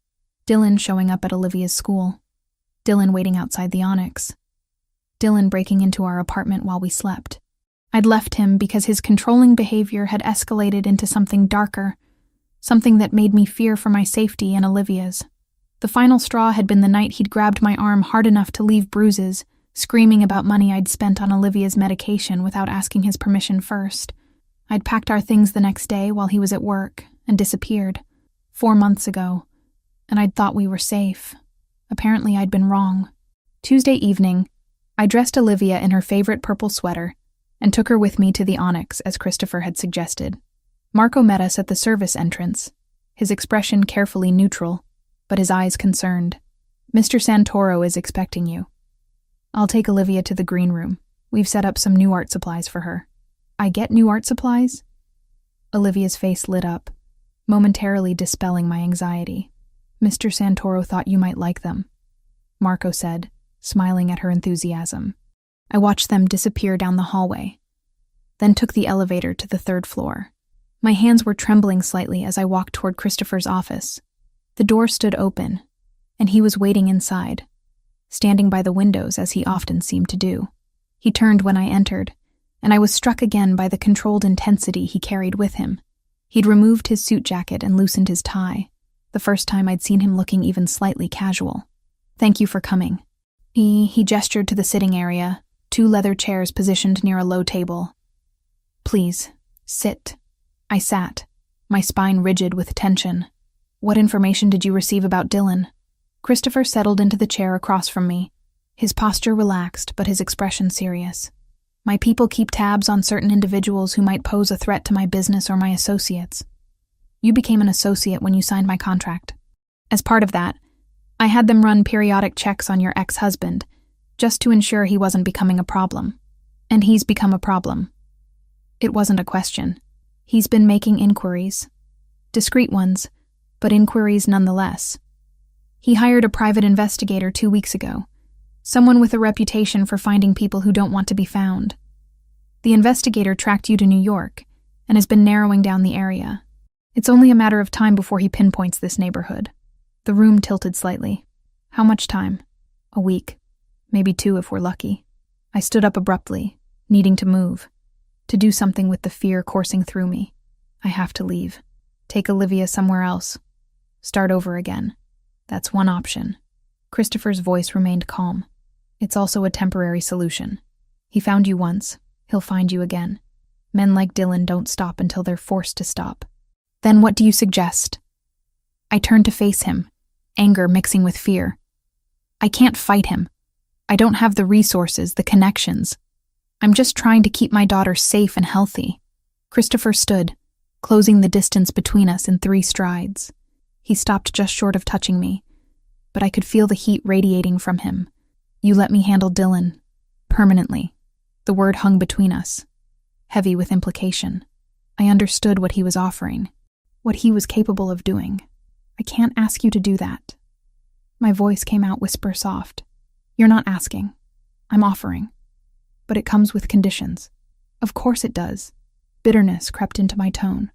Dylan showing up at Olivia's school. Dylan waiting outside the Onyx. Dylan breaking into our apartment while we slept. I'd left him because his controlling behavior had escalated into something darker, something that made me fear for my safety and Olivia's. The final straw had been the night he'd grabbed my arm hard enough to leave bruises, screaming about money I'd spent on Olivia's medication without asking his permission first. I'd packed our things the next day while he was at work and disappeared, 4 months ago, and I'd thought we were safe. Apparently I'd been wrong. Tuesday evening, I dressed Olivia in her favorite purple sweater and took her with me to the Onyx as Christopher had suggested. Marco met us at the service entrance, his expression carefully neutral, but his eyes concerned. "Mr. Santoro is expecting you." "I'll take Olivia to the green room. We've set up some new art supplies for her." "I get new art supplies?" Olivia's face lit up, momentarily dispelling my anxiety. "Mr. Santoro thought you might like them," Marco said, smiling at her enthusiasm. I watched them disappear down the hallway, then took the elevator to the 3rd floor. My hands were trembling slightly as I walked toward Christopher's office. The door stood open, and he was waiting inside, standing by the windows as he often seemed to do. He turned when I entered, and I was struck again by the controlled intensity he carried with him. He'd removed his suit jacket and loosened his tie, the first time I'd seen him looking even slightly casual. "Thank you for coming." He gestured to the sitting area, 2 leather chairs positioned near a low table. "Please, sit." I sat, my spine rigid with tension. "What information did you receive about Dylan?" Christopher settled into the chair across from me, his posture relaxed but his expression serious. "My people keep tabs on certain individuals who might pose a threat to my business or my associates. You became an associate when you signed my contract. As part of that, I had them run periodic checks on your ex-husband, just to ensure he wasn't becoming a problem. And he's become a problem." It wasn't a question. He's been making inquiries. Discreet ones, but inquiries nonetheless. He hired a private investigator 2 weeks ago, someone with a reputation for finding people who don't want to be found. The investigator tracked you to New York and has been narrowing down the area. It's only a matter of time before he pinpoints this neighborhood. The room tilted slightly. "How much time?" "A week. Maybe 2 if we're lucky." I stood up abruptly, needing to move, to do something with the fear coursing through me. I have to leave. Take Olivia somewhere else. Start over again. That's one option. Christopher's voice remained calm. It's also a temporary solution. He found you once. He'll find you again. Men like Dylan don't stop until they're forced to stop. Then what do you suggest? I turned to face him, anger mixing with fear. I can't fight him. I don't have the resources, the connections. I'm just trying to keep my daughter safe and healthy. Christopher stood, closing the distance between us in 3 strides. He stopped just short of touching me, but I could feel the heat radiating from him. "You let me handle Dylan. Permanently." The word hung between us, heavy with implication. I understood what he was offering, what he was capable of doing. "I can't ask you to do that." My voice came out whisper soft. "You're not asking. I'm offering. But it comes with conditions." "Of course it does." Bitterness crept into my tone.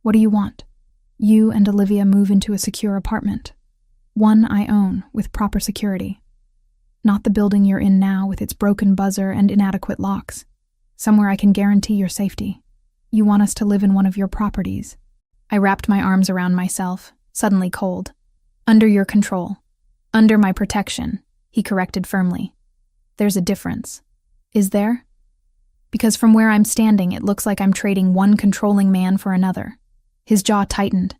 "What do you want?" "You and Olivia move into a secure apartment. One I own, with proper security. Not the building you're in now with its broken buzzer and inadequate locks. Somewhere I can guarantee your safety. You want us to live in one of your properties." I wrapped my arms around myself, suddenly cold. "Under your control. Under my protection," he corrected firmly. "There's a difference." "Is there?" "Because from where I'm standing, it looks like I'm trading one controlling man for another." His jaw tightened,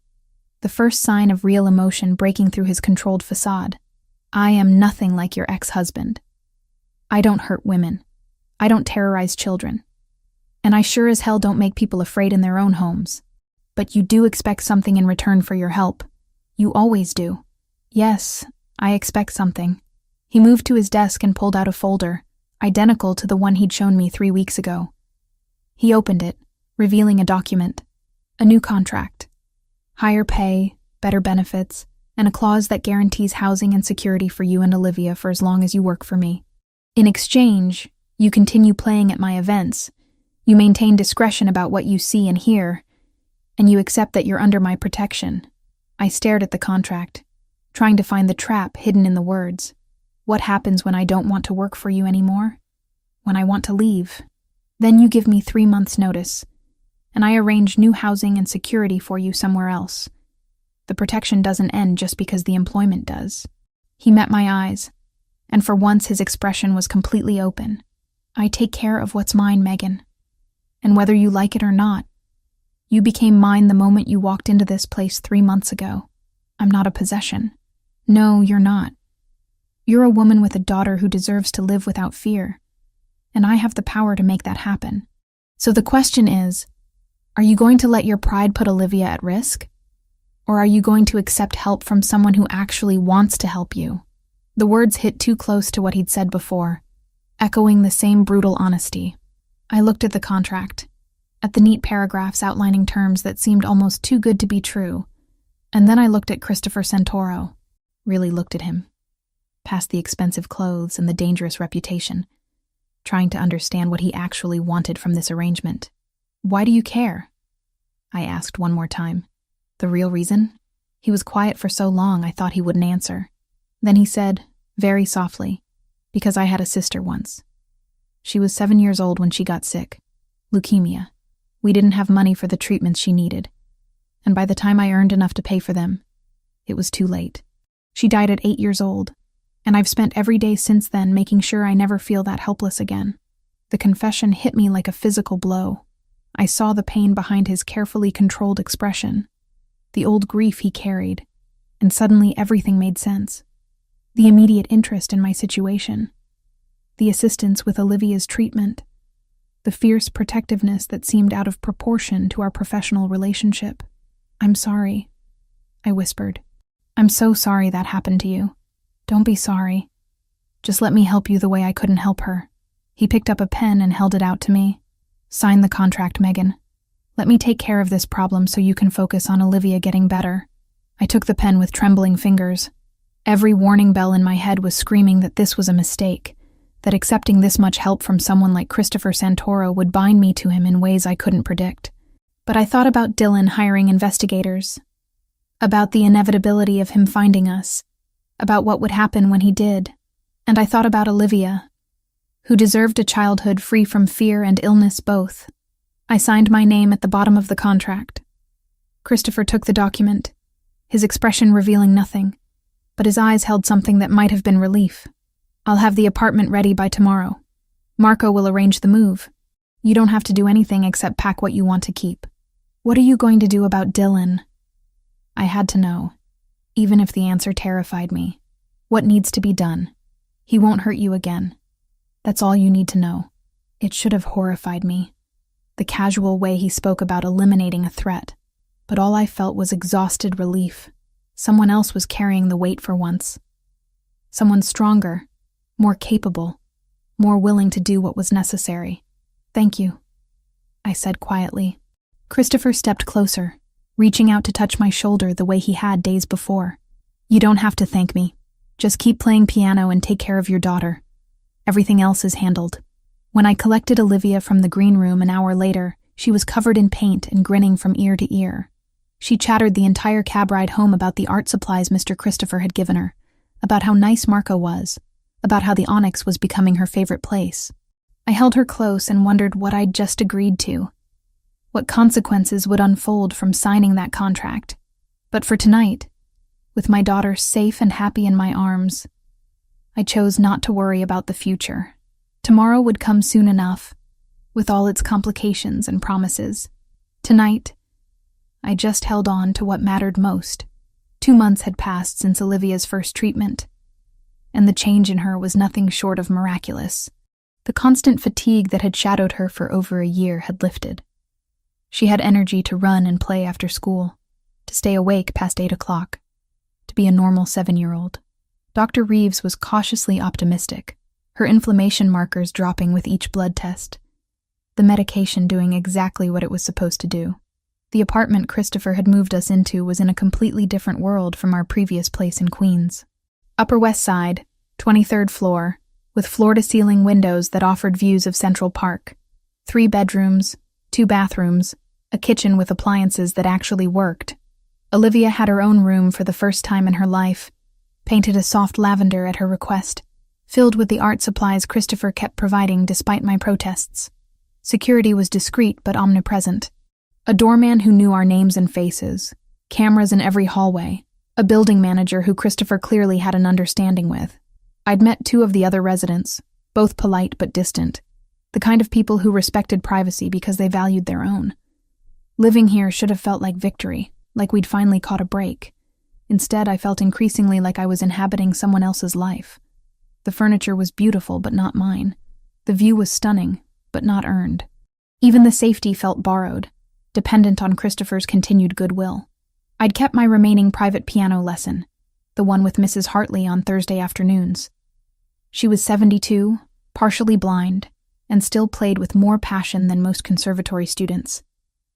the first sign of real emotion breaking through his controlled facade. "I am nothing like your ex-husband. I don't hurt women. I don't terrorize children. And I sure as hell don't make people afraid in their own homes. But you do expect something in return for your help. You always do." "Yes, I expect something." He moved to his desk and pulled out a folder, identical to the one he'd shown me 3 weeks ago. He opened it, revealing a document. A new contract. Higher pay, better benefits, and a clause that guarantees housing and security for you and Olivia for as long as you work for me. In exchange, you continue playing at my events, you maintain discretion about what you see and hear, and you accept that you're under my protection. I stared at the contract, trying to find the trap hidden in the words. What happens when I don't want to work for you anymore? When I want to leave? Then you give me 3 months' notice, and I arrange new housing and security for you somewhere else. The protection doesn't end just because the employment does." He met my eyes, and for once his expression was completely open. "I take care of what's mine, Megan. And whether you like it or not, you became mine the moment you walked into this place 3 months ago. I'm not a possession. No, you're not. You're a woman with a daughter who deserves to live without fear, and I have the power to make that happen. So the question is, are you going to let your pride put Olivia at risk? Or are you going to accept help from someone who actually wants to help you?" The words hit too close to what he'd said before, echoing the same brutal honesty. I looked at the contract, at the neat paragraphs outlining terms that seemed almost too good to be true, and then I looked at Christopher Santoro, really looked at him, past the expensive clothes and the dangerous reputation, trying to understand what he actually wanted from this arrangement. "Why do you care?" I asked one more time. The real reason? He was quiet for so long I thought he wouldn't answer. Then he said, very softly, "Because I had a sister once. She was 7 years old when she got sick. Leukemia. We didn't have money for the treatments she needed. And by the time I earned enough to pay for them, it was too late. She died at 8 years old, and I've spent every day since then making sure I never feel that helpless again." The confession hit me like a physical blow. I saw the pain behind his carefully controlled expression, the old grief he carried, and suddenly everything made sense. The immediate interest in my situation, the assistance with Olivia's treatment, the fierce protectiveness that seemed out of proportion to our professional relationship. "I'm sorry," I whispered. "I'm so sorry that happened to you. Don't be sorry. Just let me help you the way I couldn't help her." He picked up a pen and held it out to me. "Sign the contract, Megan. Let me take care of this problem so you can focus on Olivia getting better." I took the pen with trembling fingers. Every warning bell in my head was screaming that this was a mistake, that accepting this much help from someone like Christopher Santoro would bind me to him in ways I couldn't predict. But I thought about Dylan hiring investigators, about the inevitability of him finding us, about what would happen when he did, and I thought about Olivia, who deserved a childhood free from fear and illness both. I signed my name at the bottom of the contract. Christopher took the document, his expression revealing nothing, but his eyes held something that might have been relief. "I'll have the apartment ready by tomorrow. Marco will arrange the move. You don't have to do anything except pack what you want to keep." "What are you going to do about Dylan?" I had to know, even if the answer terrified me. "What needs to be done? He won't hurt you again. That's all you need to know." It should have horrified me, the casual way he spoke about eliminating a threat, but all I felt was exhausted relief. Someone else was carrying the weight for once. Someone stronger, more capable, more willing to do what was necessary. "Thank you," I said quietly. Christopher stepped closer, reaching out to touch my shoulder the way he had days before. "You don't have to thank me. Just keep playing piano and take care of your daughter. Everything else is handled." When I collected Olivia from the green room an hour later, she was covered in paint and grinning from ear to ear. She chattered the entire cab ride home about the art supplies Mr. Christopher had given her, about how nice Marco was, about how the Onyx was becoming her favorite place. I held her close and wondered what I'd just agreed to, what consequences would unfold from signing that contract. But for tonight, with my daughter safe and happy in my arms, I chose not to worry about the future. Tomorrow would come soon enough, with all its complications and promises. Tonight, I just held on to what mattered most. 2 months had passed since Olivia's first treatment, and the change in her was nothing short of miraculous. The constant fatigue that had shadowed her for over a year had lifted. She had energy to run and play after school, to stay awake past 8 o'clock, to be a normal 7-year-old. Dr. Reeves was cautiously optimistic, her inflammation markers dropping with each blood test, the medication doing exactly what it was supposed to do. The apartment Christopher had moved us into was in a completely different world from our previous place in Queens. Upper West Side, 23rd floor, with floor-to-ceiling windows that offered views of Central Park. 3 bedrooms, 2 bathrooms, a kitchen with appliances that actually worked. Olivia had her own room for the first time in her life, painted a soft lavender at her request, filled with the art supplies Christopher kept providing despite my protests. Security was discreet but omnipresent. A doorman who knew our names and faces, cameras in every hallway, a building manager who Christopher clearly had an understanding with. I'd met 2 of the other residents, both polite but distant, the kind of people who respected privacy because they valued their own. Living here should have felt like victory, like we'd finally caught a break. Instead, I felt increasingly like I was inhabiting someone else's life. The furniture was beautiful but not mine. The view was stunning, but not earned. Even the safety felt borrowed, dependent on Christopher's continued goodwill. I'd kept my remaining private piano lesson, the one with Mrs. Hartley on Thursday afternoons. She was 72, partially blind, and still played with more passion than most conservatory students.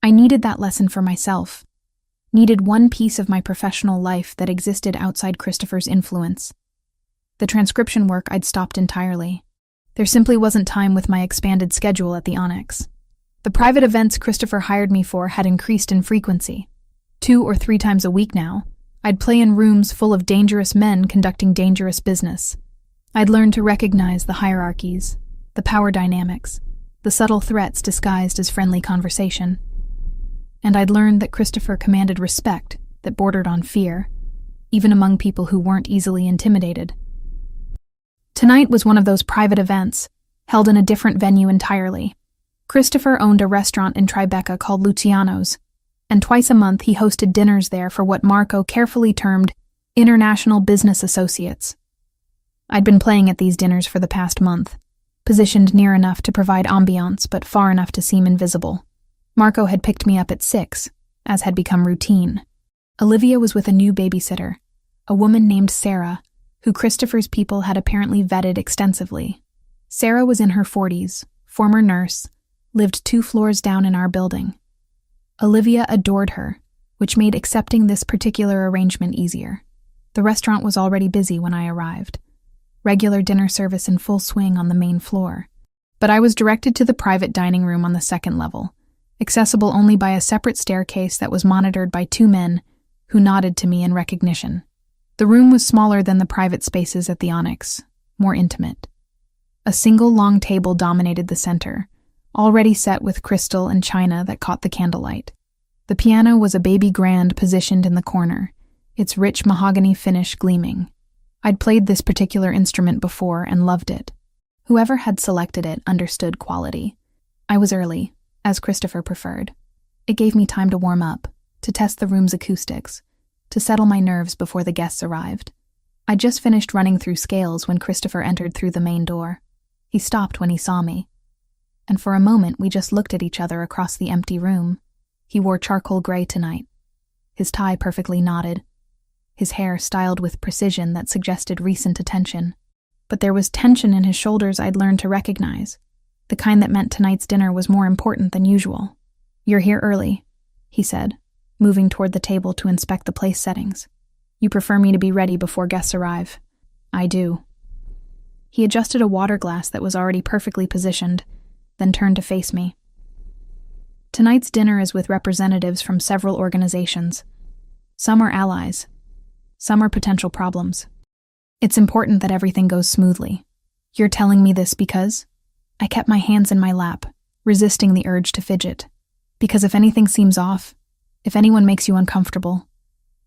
I needed that lesson for myself, needed one piece of my professional life that existed outside Christopher's influence. The transcription work I'd stopped entirely. There simply wasn't time with my expanded schedule at the Onyx. The private events Christopher hired me for had increased in frequency. 2 or 3 times a week now, I'd play in rooms full of dangerous men conducting dangerous business. I'd learned to recognize the hierarchies, the power dynamics, the subtle threats disguised as friendly conversation. And I'd learned that Christopher commanded respect that bordered on fear, even among people who weren't easily intimidated. Tonight was one of those private events, held in a different venue entirely. Christopher owned a restaurant in Tribeca called Luciano's, and twice a month he hosted dinners there for what Marco carefully termed international business associates. I'd been playing at these dinners for the past month, positioned near enough to provide ambiance but far enough to seem invisible. Marco had picked me up at 6, as had become routine. Olivia was with a new babysitter, a woman named Sarah, who Christopher's people had apparently vetted extensively. Sarah was in her 40s, former nurse, lived 2 floors down in our building. Olivia adored her, which made accepting this particular arrangement easier. The restaurant was already busy when I arrived. Regular dinner service in full swing on the main floor. But I was directed to the private dining room on the 2nd level, accessible only by a separate staircase that was monitored by 2 men who nodded to me in recognition. The room was smaller than the private spaces at the Onyx, more intimate. A single long table dominated the center, already set with crystal and china that caught the candlelight. The piano was a baby grand positioned in the corner, its rich mahogany finish gleaming. I'd played this particular instrument before and loved it. Whoever had selected it understood quality. I was early, as Christopher preferred. It gave me time to warm up, to test the room's acoustics, to settle my nerves before the guests arrived. I'd just finished running through scales when Christopher entered through the main door. He stopped when he saw me, and for a moment we just looked at each other across the empty room. He wore charcoal gray tonight, his tie perfectly knotted, his hair styled with precision that suggested recent attention. But there was tension in his shoulders I'd learned to recognize, the kind that meant tonight's dinner was more important than usual. "You're here early," he said, moving toward the table to inspect the place settings. "You prefer me to be ready before guests arrive." "I do." He adjusted a water glass that was already perfectly positioned, then turned to face me. "Tonight's dinner is with representatives from several organizations. Some are allies. Some are potential problems. It's important that everything goes smoothly. You're telling me this because—" I kept my hands in my lap, resisting the urge to fidget. "Because if anything seems off, if anyone makes you uncomfortable,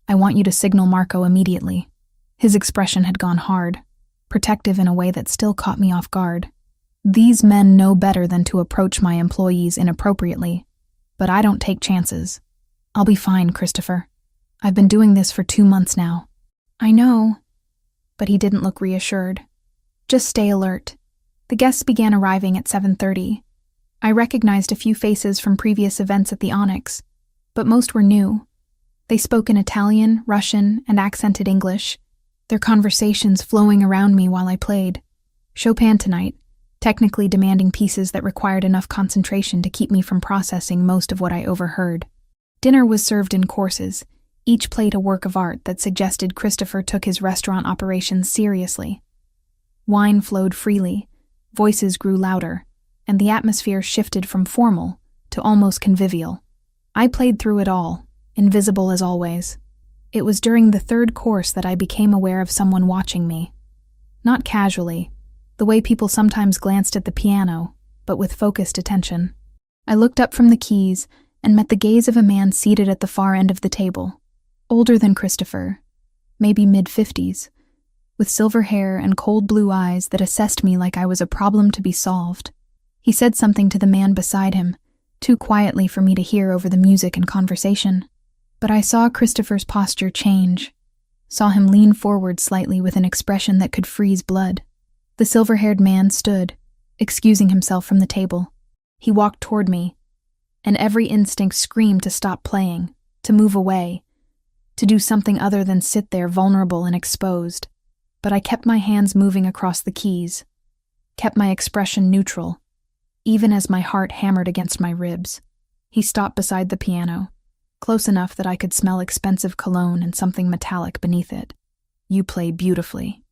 I want you to signal Marco immediately." His expression had gone hard, protective in a way that still caught me off guard. These men know better than to approach my employees inappropriately, but I don't take chances. "I'll be fine, Christopher. I've been doing this for 2 months now." "I know." But he didn't look reassured. "Just stay alert." The guests began arriving at 7:30. I recognized a few faces from previous events at the Onyx, but most were new. They spoke in Italian, Russian, and accented English, their conversations flowing around me while I played. Chopin tonight, technically demanding pieces that required enough concentration to keep me from processing most of what I overheard. Dinner was served in courses, each plate a work of art that suggested Christopher took his restaurant operations seriously. Wine flowed freely, voices grew louder, and the atmosphere shifted from formal to almost convivial. I played through it all, invisible as always. It was during the 3rd course that I became aware of someone watching me. Not casually, the way people sometimes glanced at the piano, but with focused attention. I looked up from the keys and met the gaze of a man seated at the far end of the table, older than Christopher, maybe mid-50s, with silver hair and cold blue eyes that assessed me like I was a problem to be solved. He said something to the man beside him, too quietly for me to hear over the music and conversation. But I saw Christopher's posture change, saw him lean forward slightly with an expression that could freeze blood. The silver-haired man stood, excusing himself from the table. He walked toward me, and every instinct screamed to stop playing, to move away, to do something other than sit there vulnerable and exposed. But I kept my hands moving across the keys, kept my expression neutral, even as my heart hammered against my ribs. He stopped beside the piano, close enough that I could smell expensive cologne and something metallic beneath it. "You play beautifully,"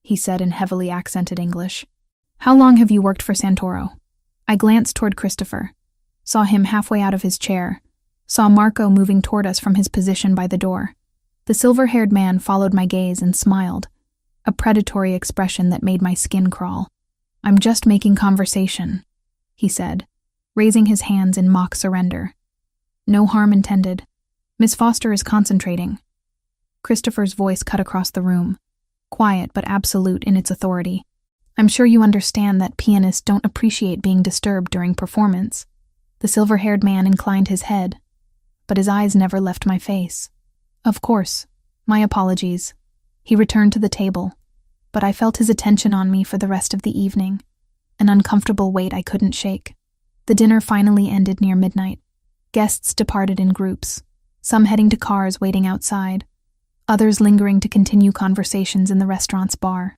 he said in heavily accented English. "How long have you worked for Santoro?" I glanced toward Christopher, saw him halfway out of his chair, saw Marco moving toward us from his position by the door. The silver-haired man followed my gaze and smiled, a predatory expression that made my skin crawl. "I'm just making conversation," he said, raising his hands in mock surrender. "No harm intended. Miss Foster is concentrating." Christopher's voice cut across the room, quiet but absolute in its authority. "I'm sure you understand that pianists don't appreciate being disturbed during performance." The silver-haired man inclined his head, but his eyes never left my face. "Of course. My apologies." He returned to the table, but I felt his attention on me for the rest of the evening, an uncomfortable weight I couldn't shake. The dinner finally ended near midnight. Guests departed in groups, some heading to cars waiting outside, others lingering to continue conversations in the restaurant's bar.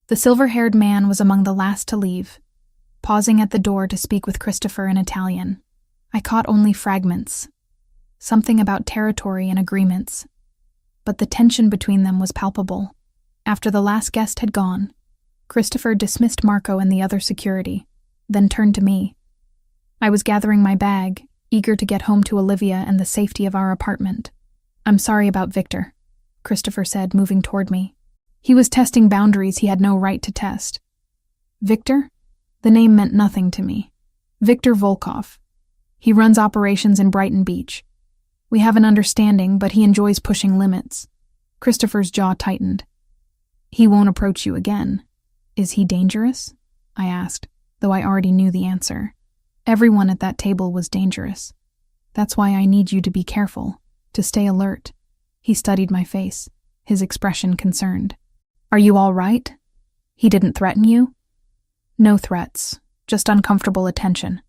The silver-haired man was among the last to leave, pausing at the door to speak with Christopher in Italian. I caught only fragments, something about territory and agreements, but the tension between them was palpable. After the last guest had gone, Christopher dismissed Marco and the other security, then turned to me. I was gathering my bag, eager to get home to Olivia and the safety of our apartment. "I'm sorry about Victor," Christopher said, moving toward me. "He was testing boundaries he had no right to test." "Victor?" The name meant nothing to me. "Victor Volkov. He runs operations in Brighton Beach. We have an understanding, but he enjoys pushing limits." Christopher's jaw tightened. "He won't approach you again. Is he dangerous?" I asked, though I already knew the answer. Everyone at that table was dangerous. "That's why I need you to be careful, to stay alert." He studied my face, his expression concerned. "Are you all right? He didn't threaten you?" "No threats, just uncomfortable attention."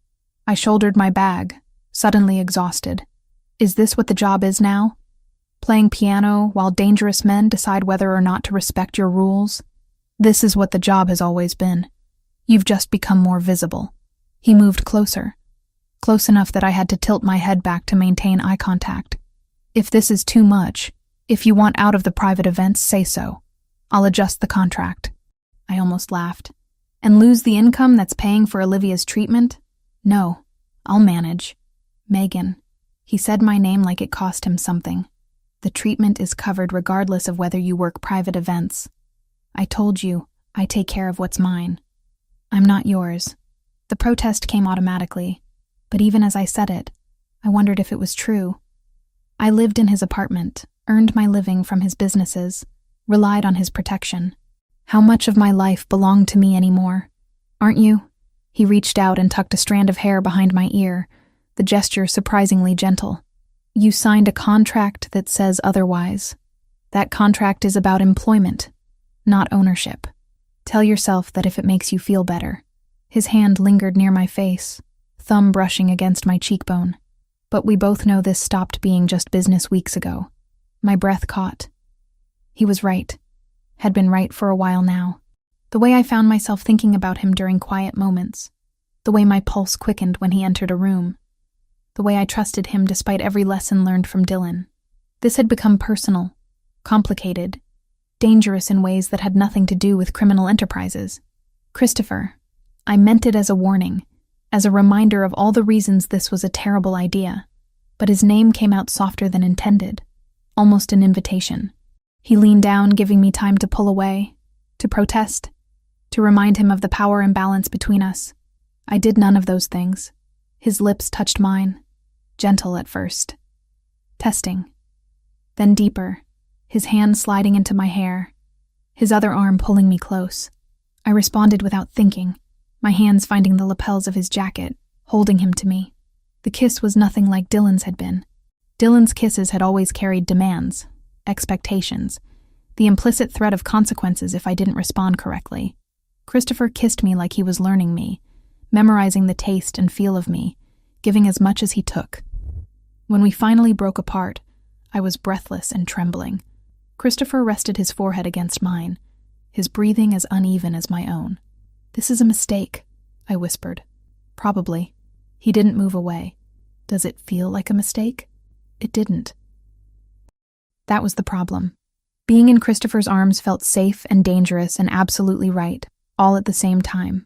I shouldered my bag, suddenly exhausted. Is this what the job is now? Playing piano while dangerous men decide whether or not to respect your rules? This is what the job has always been. You've just become more visible. He moved closer, close enough that I had to tilt my head back to maintain eye contact. "If this is too much, if you want out of the private events, say so. I'll adjust the contract." I almost laughed. "And lose the income that's paying for Olivia's treatment? No, I'll manage." "Megan." He said my name like it cost him something. "The treatment is covered regardless of whether you work private events. I told you, I take care of what's mine. I'm not yours." The protest came automatically, but even as I said it, I wondered if it was true. I lived in his apartment, earned my living from his businesses, relied on his protection. How much of my life belonged to me anymore? "Aren't you?" He reached out and tucked a strand of hair behind my ear, the gesture surprisingly gentle. "You signed a contract that says otherwise. That contract is about employment, not ownership. Tell yourself that if it makes you feel better." His hand lingered near my face, thumb brushing against my cheekbone. "But we both know this stopped being just business weeks ago." My breath caught. He was right. Had been right for a while now. The way I found myself thinking about him during quiet moments. The way my pulse quickened when he entered a room. The way I trusted him despite every lesson learned from Dylan. This had become personal, complicated, dangerous in ways that had nothing to do with criminal enterprises. "Christopher, I meant it as a warning, as a reminder of all the reasons this was a terrible idea, but his name came out softer than intended, almost an invitation." He leaned down, giving me time to pull away, to protest, to remind him of the power imbalance between us. I did none of those things. His lips touched mine, gentle at first. Testing. Then deeper, his hand sliding into my hair, his other arm pulling me close. I responded without thinking, my hands finding the lapels of his jacket, holding him to me. The kiss was nothing like Dylan's had been. Dylan's kisses had always carried demands, expectations, the implicit threat of consequences if I didn't respond correctly. Christopher kissed me like he was learning me, memorizing the taste and feel of me, giving as much as he took. When we finally broke apart, I was breathless and trembling. Christopher rested his forehead against mine, his breathing as uneven as my own. "This is a mistake," I whispered. "Probably." He didn't move away. Does it feel like a mistake? It didn't. That was the problem. Being in Christopher's arms felt safe and dangerous and absolutely right, all at the same time.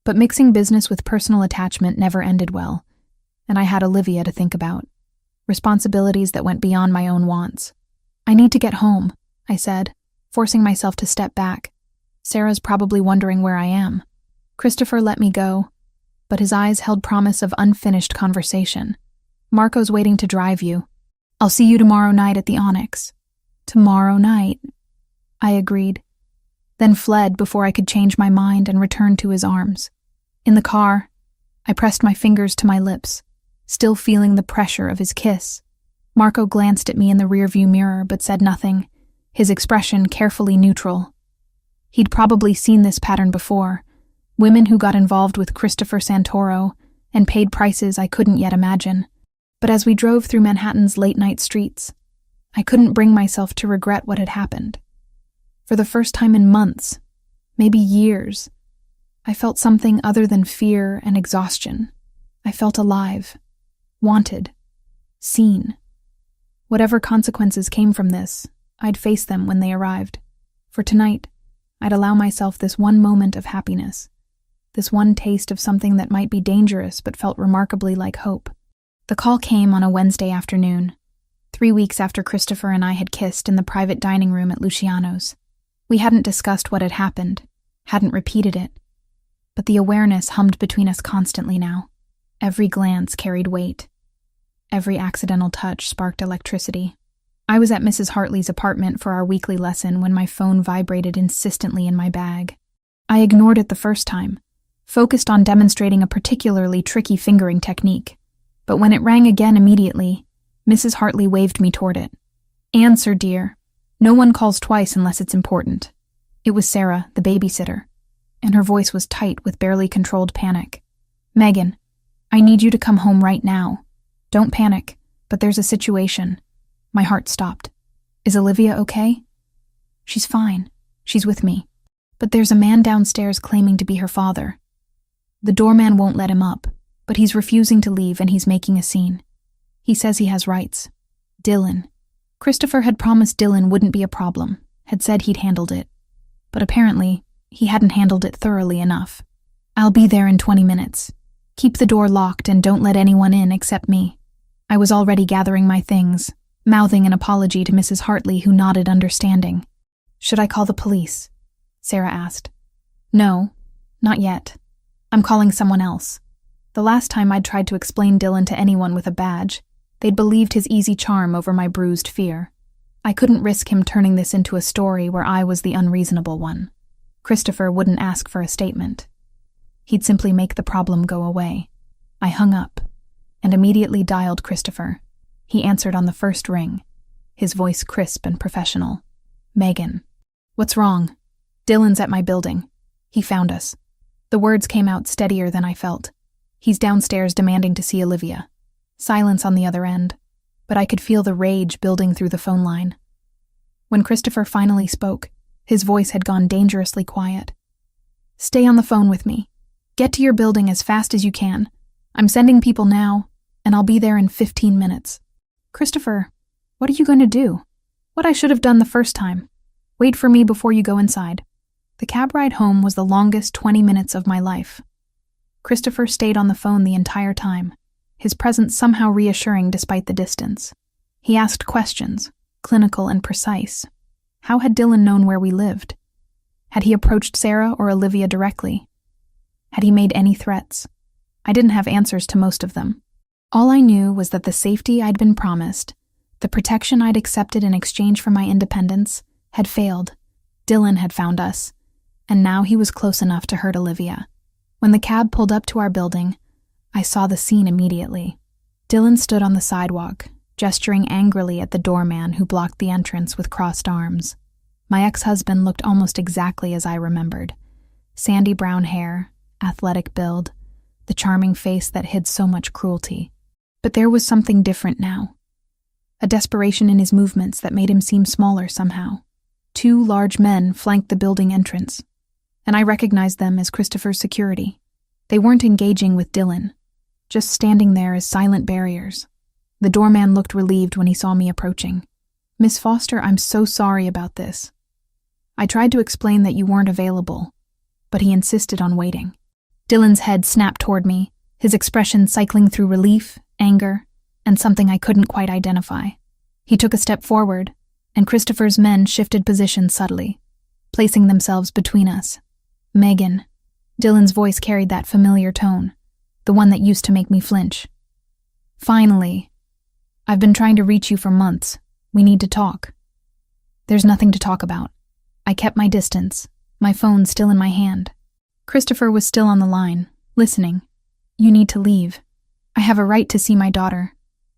But mixing business with personal attachment never ended well, and I had Olivia to think about. Responsibilities that went beyond my own wants. "I need to get home," I said, forcing myself to step back. "Sarah's probably wondering where I am." Christopher let me go, but his eyes held promise of unfinished conversation. "Marco's waiting to drive you. I'll see you tomorrow night at the Onyx." "Tomorrow night," I agreed, then fled before I could change my mind and return to his arms. In the car, I pressed my fingers to my lips, still feeling the pressure of his kiss. Marco glanced at me in the rearview mirror but said nothing, his expression carefully neutral. He'd probably seen this pattern before, women who got involved with Christopher Santoro and paid prices I couldn't yet imagine. But as we drove through Manhattan's late-night streets, I couldn't bring myself to regret what had happened. For the first time in months, maybe years, I felt something other than fear and exhaustion. I felt alive, wanted, seen. Whatever consequences came from this, I'd face them when they arrived. For tonight, I'd allow myself this one moment of happiness, this one taste of something that might be dangerous but felt remarkably like hope. The call came on a Wednesday afternoon, 3 weeks after Christopher and I had kissed in the private dining room at Luciano's. We hadn't discussed what had happened, hadn't repeated it, but the awareness hummed between us constantly now. Every glance carried weight. Every accidental touch sparked electricity. I was at Mrs. Hartley's apartment for our weekly lesson when my phone vibrated insistently in my bag. I ignored it the first time, focused on demonstrating a particularly tricky fingering technique. But when it rang again immediately, Mrs. Hartley waved me toward it. "Answer, dear. No one calls twice unless it's important." It was Sarah, the babysitter, and her voice was tight with barely controlled panic. "Megan, I need you to come home right now. Don't panic, but there's a situation." My heart stopped. "Is Olivia okay?" "She's fine. She's with me. But there's a man downstairs claiming to be her father. The doorman won't let him up, but he's refusing to leave and he's making a scene. He says he has rights. Dylan. Christopher had promised Dylan wouldn't be a problem, had said he'd handled it. But apparently, he hadn't handled it thoroughly enough. "I'll be there in 20 minutes. Keep the door locked and don't let anyone in except me." I was already gathering my things, mouthing an apology to Mrs. Hartley, who nodded understanding. "Should I call the police?" Sarah asked. "No, not yet. I'm calling someone else." The last time I'd tried to explain Dylan to anyone with a badge, they'd believed his easy charm over my bruised fear. I couldn't risk him turning this into a story where I was the unreasonable one. Christopher wouldn't ask for a statement. He'd simply make the problem go away. I hung up and immediately dialed Christopher. He answered on the first ring, his voice crisp and professional. "Megan." "What's wrong?" "Dylan's at my building. He found us." The words came out steadier than I felt. "He's downstairs demanding to see Olivia." Silence on the other end, but I could feel the rage building through the phone line. When Christopher finally spoke, his voice had gone dangerously quiet. "Stay on the phone with me. Get to your building as fast as you can. I'm sending people now, and I'll be there in 15 minutes. "Christopher, what are you going to do?" "What I should have done the first time. Wait for me before you go inside." The cab ride home was the longest 20 minutes of my life. Christopher stayed on the phone the entire time, his presence somehow reassuring despite the distance. He asked questions, clinical and precise. How had Dylan known where we lived? Had he approached Sarah or Olivia directly? Had he made any threats? I didn't have answers to most of them. All I knew was that the safety I'd been promised, the protection I'd accepted in exchange for my independence, had failed. Dylan had found us, and now he was close enough to hurt Olivia. When the cab pulled up to our building, I saw the scene immediately. Dylan stood on the sidewalk, gesturing angrily at the doorman who blocked the entrance with crossed arms. My ex-husband looked almost exactly as I remembered. Sandy brown hair, athletic build, the charming face that hid so much cruelty. But there was something different now. A desperation in his movements that made him seem smaller somehow. 2 large men flanked the building entrance, and I recognized them as Christopher's security. They weren't engaging with Dylan, just standing there as silent barriers. The doorman looked relieved when he saw me approaching. "Miss Foster, I'm so sorry about this. I tried to explain that you weren't available, but he insisted on waiting." Dylan's head snapped toward me, his expression cycling through relief, anger, and something I couldn't quite identify. He took a step forward, and Christopher's men shifted positions subtly, placing themselves between us. "Megan." Dylan's voice carried that familiar tone, the one that used to make me flinch. "Finally. I've been trying to reach you for months. We need to talk." "There's nothing to talk about." I kept my distance, my phone still in my hand. Christopher was still on the line, listening. "You need to leave. I have a right to see my daughter."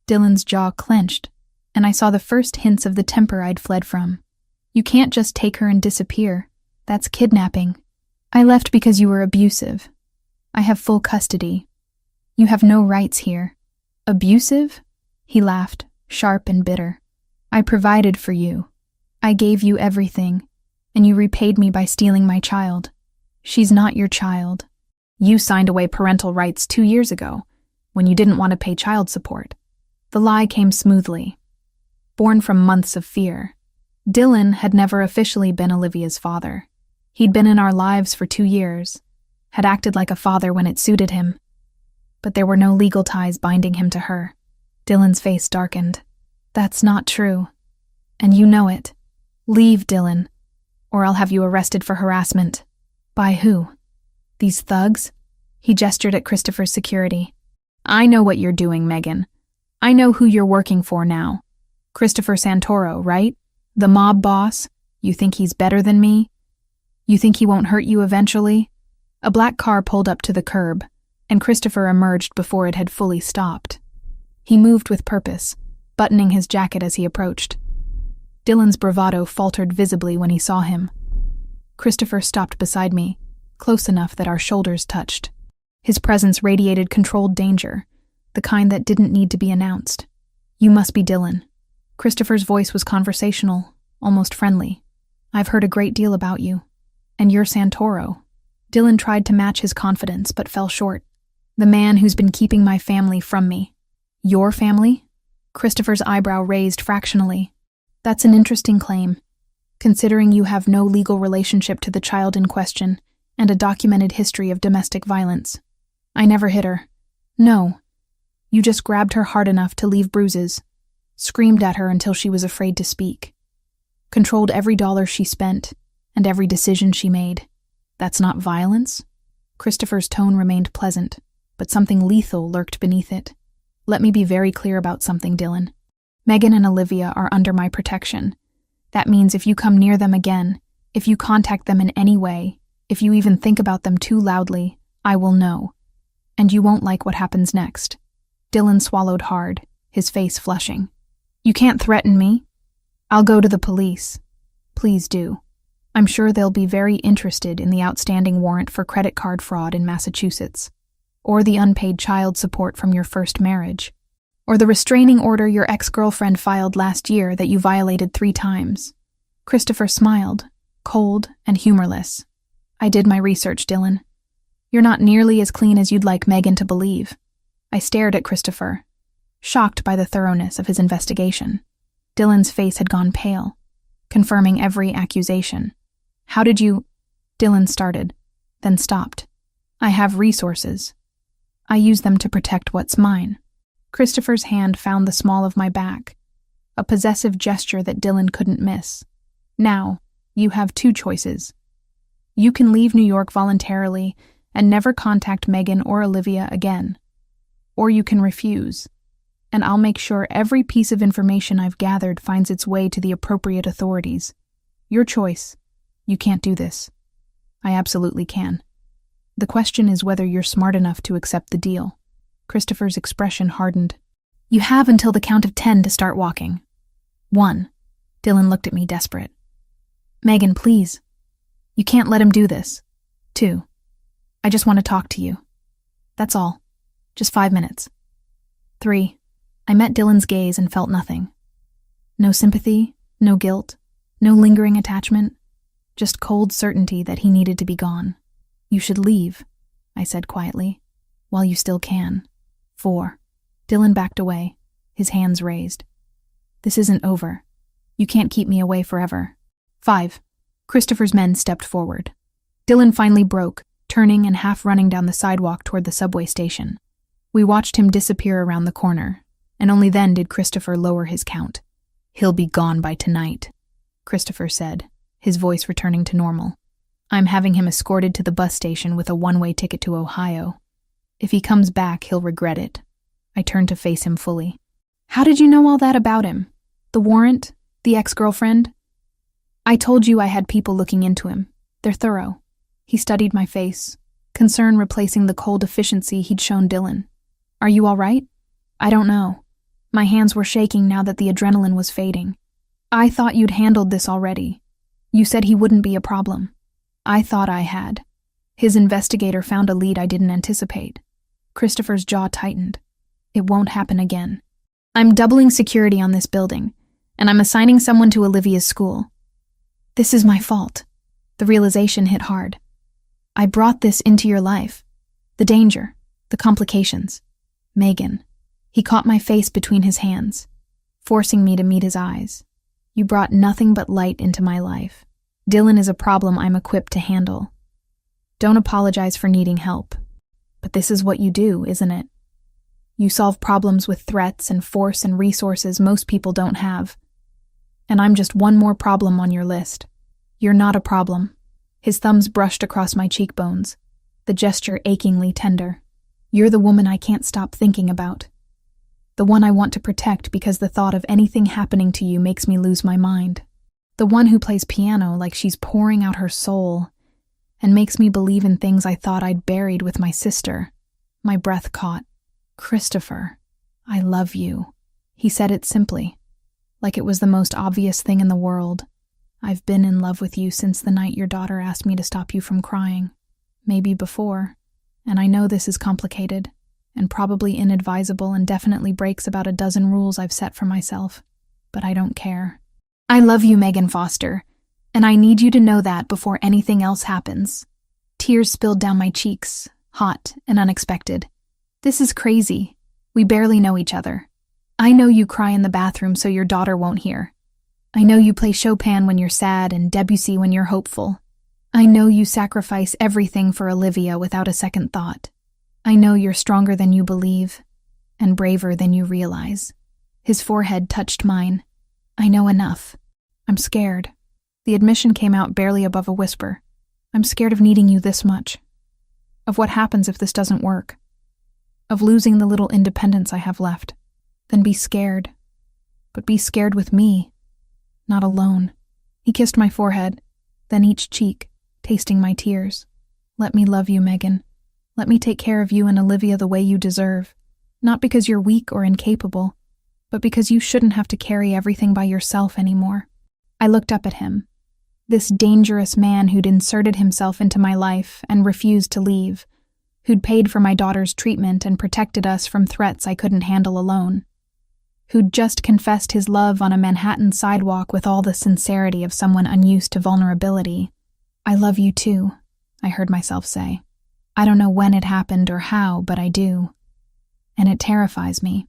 Dylan's jaw clenched, and I saw the first hints of the temper I'd fled from. "You can't just take her and disappear. That's kidnapping. I left because you were abusive. I have full custody. You have no rights here." "Abusive?" He laughed, sharp and bitter. "I provided for you. I gave you everything, and you repaid me by stealing my child. She's not your child. You signed away parental rights 2 years ago, when you didn't want to pay child support." The lie came smoothly, born from months of fear. Dylan had never officially been Olivia's father. He'd been in our lives for 2 years, had acted like a father when it suited him, but there were no legal ties binding him to her. Dylan's face darkened. "That's not true. And you know it. Leave, Dylan, or I'll have you arrested for harassment." "By who? These thugs?" He gestured at Christopher's security. "I know what you're doing, Megan. I know who you're working for now. Christopher Santoro, right? The mob boss? You think he's better than me? You think he won't hurt you eventually?" A black car pulled up to the curb, and Christopher emerged before it had fully stopped. He moved with purpose, buttoning his jacket as he approached. Dylan's bravado faltered visibly when he saw him. Christopher stopped beside me, close enough that our shoulders touched. His presence radiated controlled danger, the kind that didn't need to be announced. "You must be Dylan." Christopher's voice was conversational, almost friendly. "I've heard a great deal about you. And you're Santoro." Dylan tried to match his confidence, but fell short. "The man who's been keeping my family from me." "Your family?" Christopher's eyebrow raised fractionally. "That's an interesting claim, considering you have no legal relationship to the child in question and a documented history of domestic violence." "I never hit her." "No. You just grabbed her hard enough to leave bruises, screamed at her until she was afraid to speak, controlled every dollar she spent and every decision she made. That's not violence?" Christopher's tone remained pleasant, but something lethal lurked beneath it. "Let me be very clear about something, Dylan. Megan and Olivia are under my protection. That means if you come near them again, if you contact them in any way, if you even think about them too loudly, I will know. And you won't like what happens next." Dylan swallowed hard, his face flushing. "You can't threaten me. I'll go to the police. Please do. I'm sure they'll be very interested in the outstanding warrant for credit card fraud in Massachusetts, or the unpaid child support from your first marriage, or the restraining order your ex-girlfriend filed last year that you violated 3 times. Christopher smiled, cold and humorless. "I did my research, Dylan. You're not nearly as clean as you'd like Megan to believe." I stared at Christopher, shocked by the thoroughness of his investigation. Dylan's face had gone pale, confirming every accusation. "How did you—" Dylan started, then stopped. "I have resources. I use them to protect what's mine." Christopher's hand found the small of my back, a possessive gesture that Dylan couldn't miss. "Now, you have 2 choices. You can leave New York voluntarily and never contact Megan or Olivia again. Or you can refuse, and I'll make sure every piece of information I've gathered finds its way to the appropriate authorities. Your choice. You can't do this. I absolutely can. The question is whether you're smart enough to accept the deal. Christopher's expression hardened. You have until the count of 10 to start walking. 1. Dylan looked at me desperate. Megan, please. You can't let him do this. 2. I just want to talk to you. That's all. Just 5 minutes. 3. I met Dylan's gaze and felt nothing. No sympathy, no guilt, no lingering attachment, just cold certainty that he needed to be gone. You should leave, I said quietly, while you still can. 4. Dylan backed away, his hands raised. This isn't over. You can't keep me away forever. 5. Christopher's men stepped forward. Dylan finally broke, turning and half running down the sidewalk toward the subway station. We watched him disappear around the corner, and only then did Christopher lower his count. He'll be gone by tonight, Christopher said, his voice returning to normal. I'm having him escorted to the bus station with a one-way ticket to Ohio. If he comes back, he'll regret it. I turned to face him fully. How did you know all that about him? The warrant? The ex-girlfriend? I told you I had people looking into him. They're thorough. He studied my face, concern replacing the cold efficiency he'd shown Dylan. Are you all right? I don't know. My hands were shaking now that the adrenaline was fading. I thought you'd handled this already. You said he wouldn't be a problem. I thought I had. His investigator found a lead I didn't anticipate. Christopher's jaw tightened. It won't happen again. I'm doubling security on this building, and I'm assigning someone to Olivia's school. This is my fault. The realization hit hard. I brought this into your life. The danger, the complications. Megan. He caught my face between his hands, forcing me to meet his eyes. You brought nothing but light into my life. Dylan is a problem I'm equipped to handle. Don't apologize for needing help. But this is what you do, isn't it? You solve problems with threats and force and resources most people don't have. And I'm just one more problem on your list. You're not a problem. His thumbs brushed across my cheekbones, the gesture achingly tender. You're the woman I can't stop thinking about. The one I want to protect because the thought of anything happening to you makes me lose my mind. The one who plays piano like she's pouring out her soul and makes me believe in things I thought I'd buried with my sister. My breath caught. Christopher, I love you. He said it simply, like it was the most obvious thing in the world. I've been in love with you since the night your daughter asked me to stop you from crying. Maybe before. And I know this is complicated, and probably inadvisable and definitely breaks about a dozen rules I've set for myself. But I don't care. I love you, Megan Foster, and I need you to know that before anything else happens. Tears spilled down my cheeks, hot and unexpected. This is crazy. We barely know each other. I know you cry in the bathroom so your daughter won't hear. I know you play Chopin when you're sad and Debussy when you're hopeful. I know you sacrifice everything for Olivia without a second thought. I know you're stronger than you believe, and braver than you realize. His forehead touched mine. I know enough. I'm scared. The admission came out barely above a whisper. I'm scared of needing you this much. Of what happens if this doesn't work. Of losing the little independence I have left. Then be scared. But be scared with me. Not alone. He kissed my forehead, then each cheek, tasting my tears. Let me love you, Megan. Let me take care of you and Olivia the way you deserve. Not because you're weak or incapable, but because you shouldn't have to carry everything by yourself anymore. I looked up at him. This dangerous man who'd inserted himself into my life and refused to leave, who'd paid for my daughter's treatment and protected us from threats I couldn't handle alone, who'd just confessed his love on a Manhattan sidewalk with all the sincerity of someone unused to vulnerability. I love you too, I heard myself say. I don't know when it happened or how, but I do. And it terrifies me.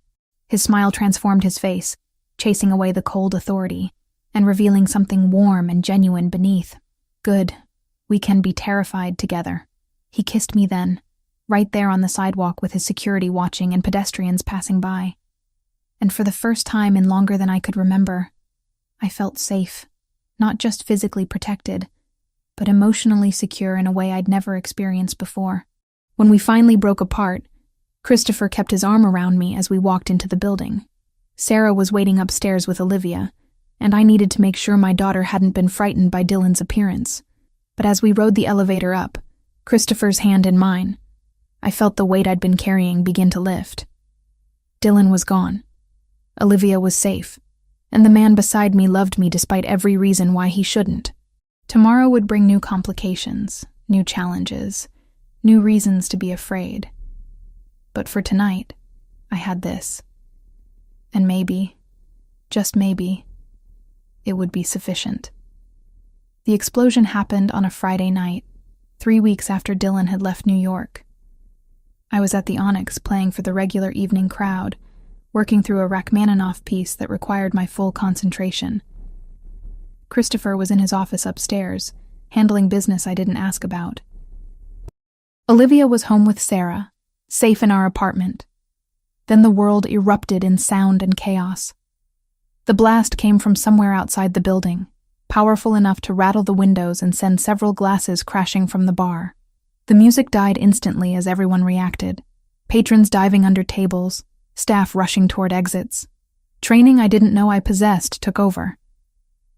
His smile transformed his face, chasing away the cold authority, and revealing something warm and genuine beneath. Good. We can be terrified together. He kissed me then, right there on the sidewalk with his security watching and pedestrians passing by. And for the first time in longer than I could remember, I felt safe, not just physically protected, but emotionally secure in a way I'd never experienced before. When we finally broke apart, Christopher kept his arm around me as we walked into the building. Sarah was waiting upstairs with Olivia, and I needed to make sure my daughter hadn't been frightened by Dylan's appearance. But as we rode the elevator up, Christopher's hand in mine, I felt the weight I'd been carrying begin to lift. Dylan was gone. Olivia was safe, and the man beside me loved me despite every reason why he shouldn't. Tomorrow would bring new complications, new challenges, new reasons to be afraid. But for tonight, I had this. And maybe, just maybe, it would be sufficient. The explosion happened on a Friday night, 3 weeks after Dylan had left New York. I was at the Onyx playing for the regular evening crowd, working through a Rachmaninoff piece that required my full concentration. Christopher was in his office upstairs, handling business I didn't ask about. Olivia was home with Sarah, safe in our apartment. Then the world erupted in sound and chaos. The blast came from somewhere outside the building, powerful enough to rattle the windows and send several glasses crashing from the bar. The music died instantly as everyone reacted, patrons diving under tables, staff rushing toward exits. Training I didn't know I possessed took over.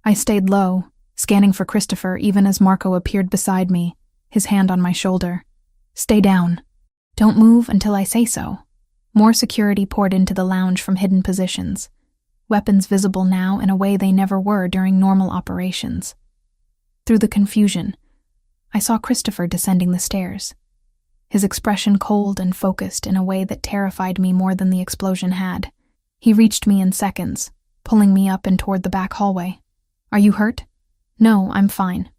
I stayed low, scanning for Christopher even as Marco appeared beside me, his hand on my shoulder. "Stay down. Don't move until I say so." More security poured into the lounge from hidden positions, weapons visible now in a way they never were during normal operations. Through the confusion, I saw Christopher descending the stairs, his expression cold and focused in a way that terrified me more than the explosion had. He reached me in seconds, pulling me up and toward the back hallway. "Are you hurt?" "No, I'm fine."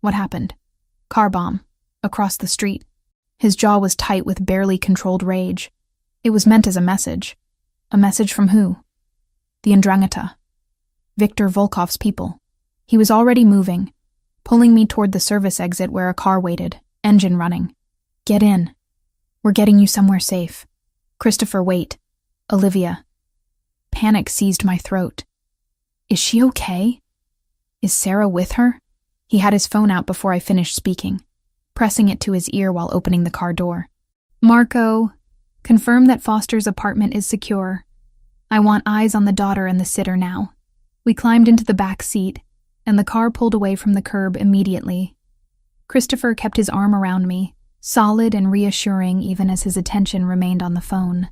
"What happened?" "Car bomb. Across the street." His jaw was tight with barely controlled rage. It was meant as a message. A message from who? The Ndrangheta. Viktor Volkov's people. He was already moving, pulling me toward the service exit where a car waited, engine running. "Get in. We're getting you somewhere safe." "Christopher, wait." "Olivia." Panic seized my throat. Is she okay? Is Sarah with her? He had his phone out before I finished speaking, pressing it to his ear while opening the car door. "Marco, confirm that Foster's apartment is secure. I want eyes on the daughter and the sitter now." We climbed into the back seat, and the car pulled away from the curb immediately. Christopher kept his arm around me, solid and reassuring even as his attention remained on the phone.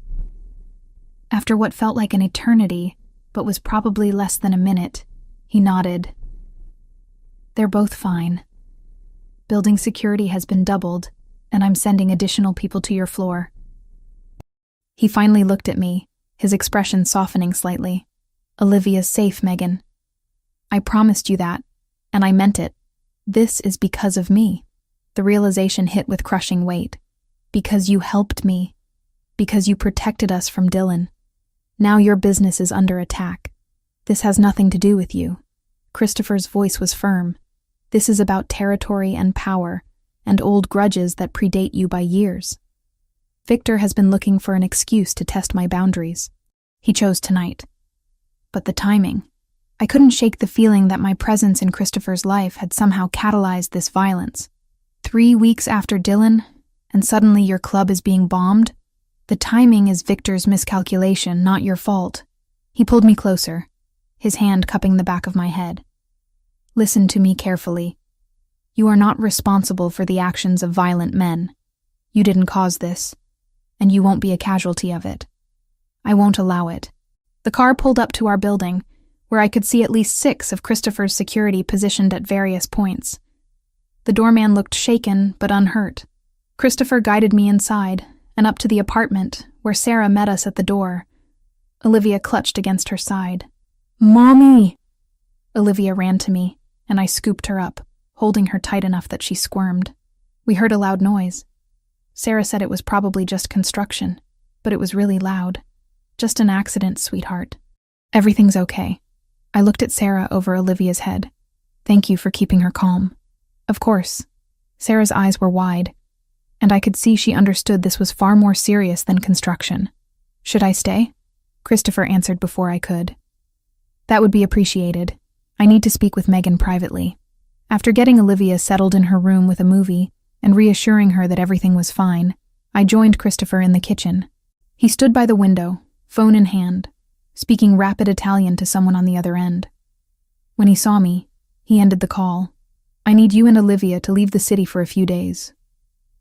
After what felt like an eternity, but was probably less than a minute, he nodded. "They're both fine. Building security has been doubled, and I'm sending additional people to your floor." He finally looked at me, his expression softening slightly. "Olivia's safe, Megan. I promised you that, and I meant it. This is because of me." The realization hit with crushing weight. Because you helped me. Because you protected us from Dylan. Now your business is under attack. This has nothing to do with you. Christopher's voice was firm. This is about territory and power, and old grudges that predate you by years. Victor has been looking for an excuse to test my boundaries. He chose tonight. But the timing. I couldn't shake the feeling that my presence in Christopher's life had somehow catalyzed this violence. 3 weeks after Dylan, and suddenly your club is being bombed? The timing is Victor's miscalculation, not your fault. He pulled me closer, his hand cupping the back of my head. "Listen to me carefully. You are not responsible for the actions of violent men. You didn't cause this, and you won't be a casualty of it. I won't allow it." The car pulled up to our building, where I could see at least 6 of Christopher's security positioned at various points. The doorman looked shaken but unhurt. Christopher guided me inside and up to the apartment, where Sarah met us at the door. Olivia clutched against her side. "Mommy!" Olivia ran to me, and I scooped her up, holding her tight enough that she squirmed. We heard a loud noise. Sarah said it was probably just construction, but it was really loud. "Just an accident, sweetheart. Everything's okay." I looked at Sarah over Olivia's head. "Thank you for keeping her calm." Of course. Sarah's eyes were wide, and I could see she understood this was far more serious than construction. "Should I stay?" Christopher answered before I could. "That would be appreciated. I need to speak with Megan privately." After getting Olivia settled in her room with a movie and reassuring her that everything was fine, I joined Christopher in the kitchen. He stood by the window, phone in hand, speaking rapid Italian to someone on the other end. When he saw me, he ended the call. "I need you and Olivia to leave the city for a few days.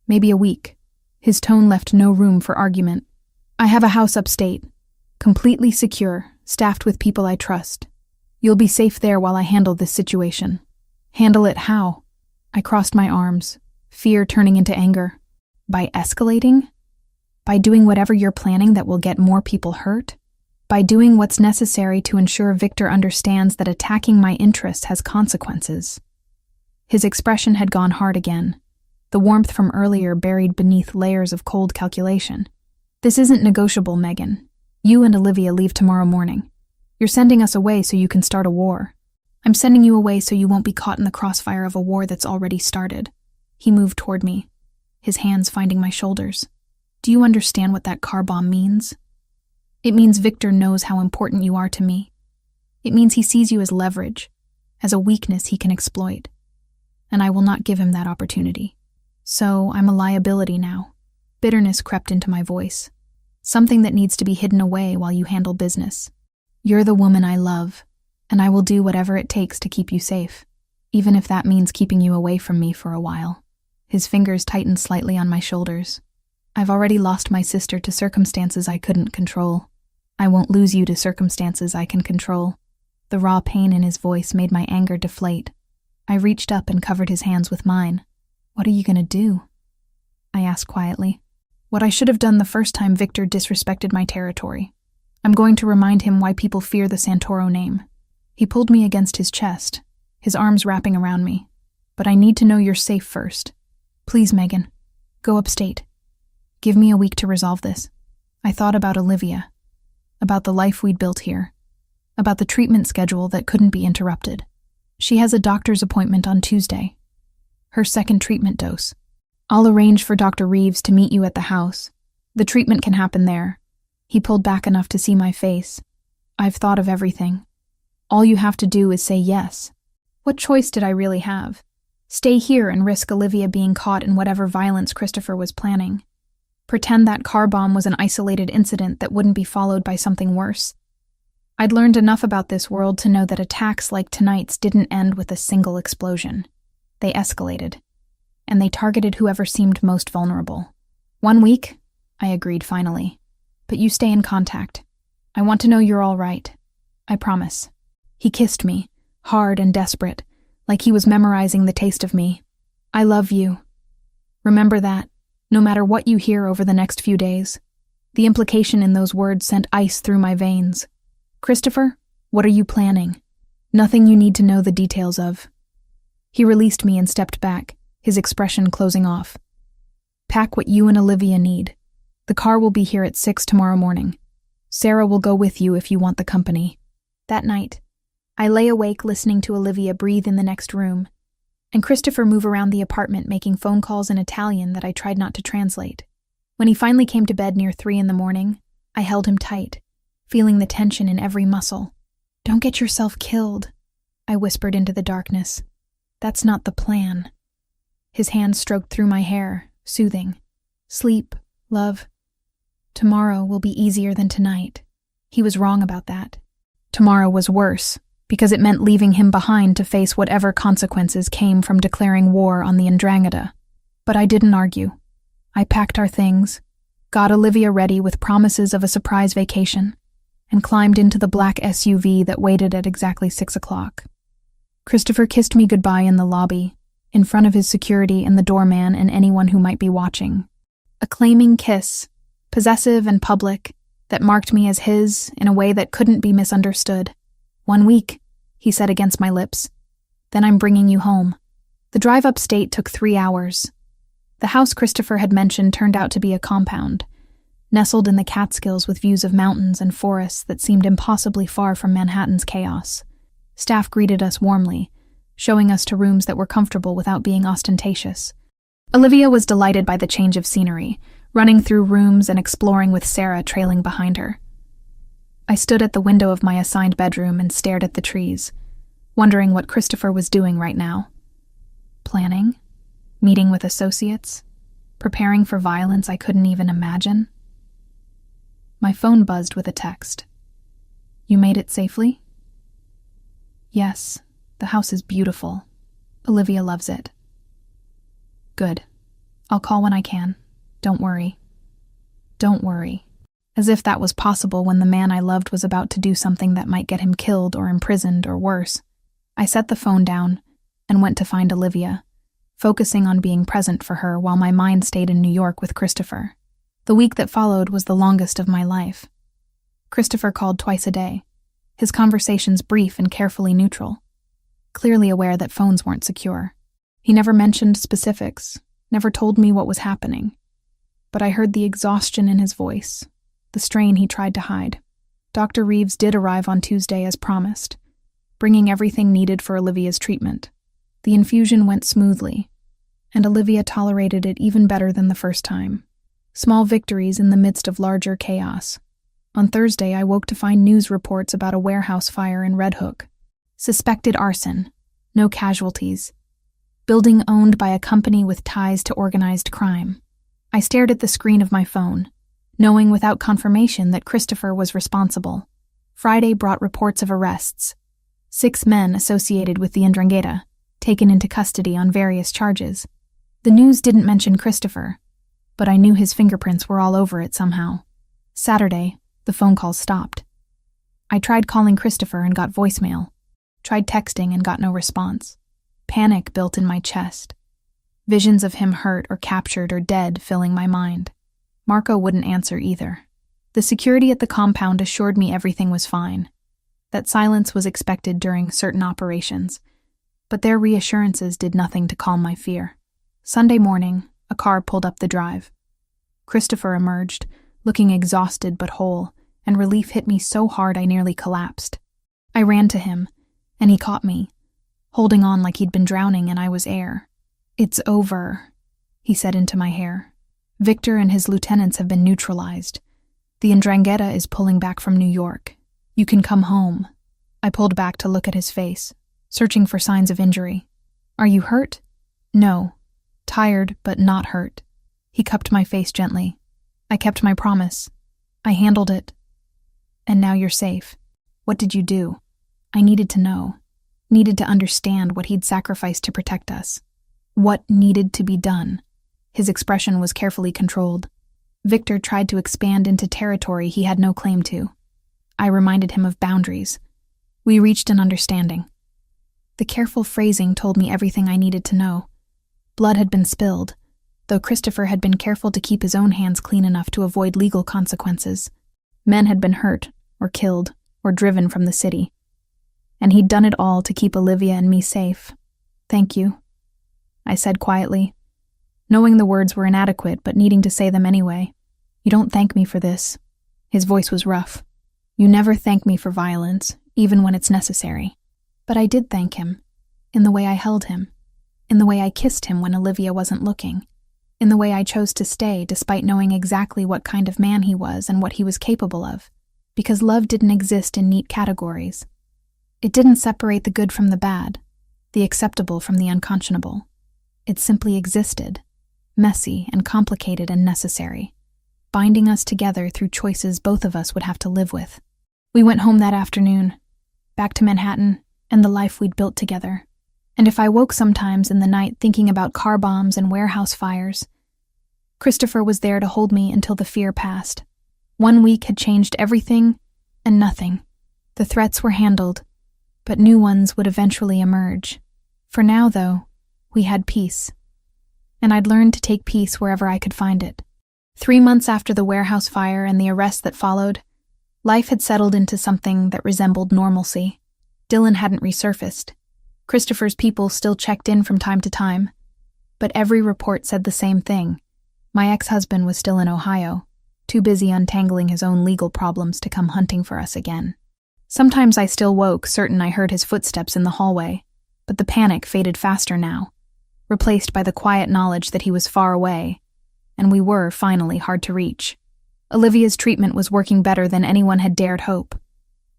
Maybe a week." His tone left no room for argument. "I have a house upstate, completely secure, staffed with people I trust. You'll be safe there while I handle this situation." "Handle it how?" I crossed my arms, fear turning into anger. "By escalating? By doing whatever you're planning that will get more people hurt? By doing what's necessary to ensure Victor understands that attacking my interests has consequences." His expression had gone hard again, the warmth from earlier buried beneath layers of cold calculation. "This isn't negotiable, Megan. You and Olivia leave tomorrow morning. You're sending us away so you can start a war. I'm sending you away so you won't be caught in the crossfire of a war that's already started." He moved toward me, his hands finding my shoulders. "Do you understand what that car bomb means? It means Victor knows how important you are to me. It means he sees you as leverage, as a weakness he can exploit. And I will not give him that opportunity. So I'm a liability now." Bitterness crept into my voice. "Something that needs to be hidden away while you handle business. You're the woman I love, and I will do whatever it takes to keep you safe, even if that means keeping you away from me for a while." His fingers tightened slightly on my shoulders. "I've already lost my sister to circumstances I couldn't control. I won't lose you to circumstances I can control." The raw pain in his voice made my anger deflate. I reached up and covered his hands with mine. "What are you going to do?" I asked quietly. "What I should have done the first time Victor disrespected my territory. I'm going to remind him why people fear the Santoro name." He pulled me against his chest, his arms wrapping around me. "But I need to know you're safe first. Please, Megan, go upstate. Give me a week to resolve this." I thought about Olivia, about the life we'd built here, about the treatment schedule that couldn't be interrupted. She has a doctor's appointment on Tuesday. Her second treatment dose. "I'll arrange for Dr. Reeves to meet you at the house. The treatment can happen there." He pulled back enough to see my face. "I've thought of everything. All you have to do is say yes." What choice did I really have? Stay here and risk Olivia being caught in whatever violence Christopher was planning? Pretend that car bomb was an isolated incident that wouldn't be followed by something worse? I'd learned enough about this world to know that attacks like tonight's didn't end with a single explosion. They escalated, and they targeted whoever seemed most vulnerable. "1 week?" I agreed finally. "But you stay in contact. I want to know you're all right. I promise." He kissed me, hard and desperate, like he was memorizing the taste of me. "I love you. Remember that, no matter what you hear over the next few days." The implication in those words sent ice through my veins. "Christopher, what are you planning?" "Nothing you need to know the details of." He released me and stepped back, his expression closing off. "Pack what you and Olivia need. The car will be here at 6 tomorrow morning. Sarah will go with you if you want the company." That night, I lay awake listening to Olivia breathe in the next room, and Christopher move around the apartment making phone calls in Italian that I tried not to translate. When he finally came to bed near 3 in the morning, I held him tight, feeling the tension in every muscle. "Don't get yourself killed," I whispered into the darkness. "That's not the plan." His hand stroked through my hair, soothing. "Sleep, love. Tomorrow will be easier than tonight." He was wrong about that. Tomorrow was worse, because it meant leaving him behind to face whatever consequences came from declaring war on the Ndrangheta. But I didn't argue. I packed our things, got Olivia ready with promises of a surprise vacation, and climbed into the black SUV that waited at exactly 6 o'clock. Christopher kissed me goodbye in the lobby, in front of his security and the doorman and anyone who might be watching. A claiming kiss, possessive and public, that marked me as his in a way that couldn't be misunderstood. 1 week, he said against my lips. Then I'm bringing you home. The drive upstate took 3 hours. The house Christopher had mentioned turned out to be a compound, nestled in the Catskills with views of mountains and forests that seemed impossibly far from Manhattan's chaos. Staff greeted us warmly, showing us to rooms that were comfortable without being ostentatious. Olivia was delighted by the change of scenery, running through rooms and exploring with Sarah trailing behind her. I stood at the window of my assigned bedroom and stared at the trees, wondering what Christopher was doing right now. Planning? Meeting with associates? Preparing for violence I couldn't even imagine? My phone buzzed with a text. You made it safely? Yes, the house is beautiful. Olivia loves it. Good. I'll call when I can. Don't worry. Don't worry. As if that was possible when the man I loved was about to do something that might get him killed or imprisoned or worse. I set the phone down and went to find Olivia, focusing on being present for her while my mind stayed in New York with Christopher. The week that followed was the longest of my life. Christopher called twice a day, his conversations brief and carefully neutral, clearly aware that phones weren't secure. He never mentioned specifics, never told me what was happening, but I heard the exhaustion in his voice, the strain he tried to hide. Dr. Reeves did arrive on Tuesday as promised, bringing everything needed for Olivia's treatment. The infusion went smoothly, and Olivia tolerated it even better than the first time. Small victories in the midst of larger chaos. On Thursday, I woke to find news reports about a warehouse fire in Red Hook. Suspected arson. No casualties. Building owned by a company with ties to organized crime. I stared at the screen of my phone, knowing without confirmation that Christopher was responsible. Friday brought reports of arrests. 6 men associated with the Ndrangheta, taken into custody on various charges. The news didn't mention Christopher, but I knew his fingerprints were all over it somehow. Saturday, the phone calls stopped. I tried calling Christopher and got voicemail. Tried texting and got no response. Panic built in my chest. Visions of him hurt or captured or dead filling my mind. Marco wouldn't answer either. The security at the compound assured me everything was fine, that silence was expected during certain operations, but their reassurances did nothing to calm my fear. Sunday morning, a car pulled up the drive. Christopher emerged, looking exhausted but whole, and relief hit me so hard I nearly collapsed. I ran to him, and he caught me, holding on like he'd been drowning and I was air. "It's over," he said into my hair. "Victor and his lieutenants have been neutralized. The Ndrangheta is pulling back from New York. You can come home." I pulled back to look at his face, searching for signs of injury. "Are you hurt?" "No. Tired, but not hurt." He cupped my face gently. "I kept my promise. I handled it. And now you're safe. What did you do?" I needed to know. Needed to understand what he'd sacrificed to protect us. What needed to be done. His expression was carefully controlled. Victor tried to expand into territory he had no claim to. I reminded him of boundaries. We reached an understanding. The careful phrasing told me everything I needed to know. Blood had been spilled, though Christopher had been careful to keep his own hands clean enough to avoid legal consequences. Men had been hurt, or killed, or driven from the city. And he'd done it all to keep Olivia and me safe. "Thank you," I said quietly, knowing the words were inadequate but needing to say them anyway. "You don't thank me for this." His voice was rough. "You never thank me for violence, even when it's necessary." But I did thank him, in the way I held him, in the way I kissed him when Olivia wasn't looking, in the way I chose to stay despite knowing exactly what kind of man he was and what he was capable of, because love didn't exist in neat categories. It didn't separate the good from the bad, the acceptable from the unconscionable. It simply existed, messy and complicated and necessary, binding us together through choices both of us would have to live with. We went home that afternoon, back to Manhattan and the life we'd built together. And if I woke sometimes in the night thinking about car bombs and warehouse fires, Christopher was there to hold me until the fear passed. 1 week had changed everything and nothing. The threats were handled, but new ones would eventually emerge. For now, though, we had peace. And I'd learned to take peace wherever I could find it. 3 months after the warehouse fire and the arrest that followed, life had settled into something that resembled normalcy. Dylan hadn't resurfaced. Christopher's people still checked in from time to time, but every report said the same thing. My ex-husband was still in Ohio, too busy untangling his own legal problems to come hunting for us again. Sometimes I still woke, certain I heard his footsteps in the hallway, but the panic faded faster now, replaced by the quiet knowledge that he was far away, and we were, finally, hard to reach. Olivia's treatment was working better than anyone had dared hope.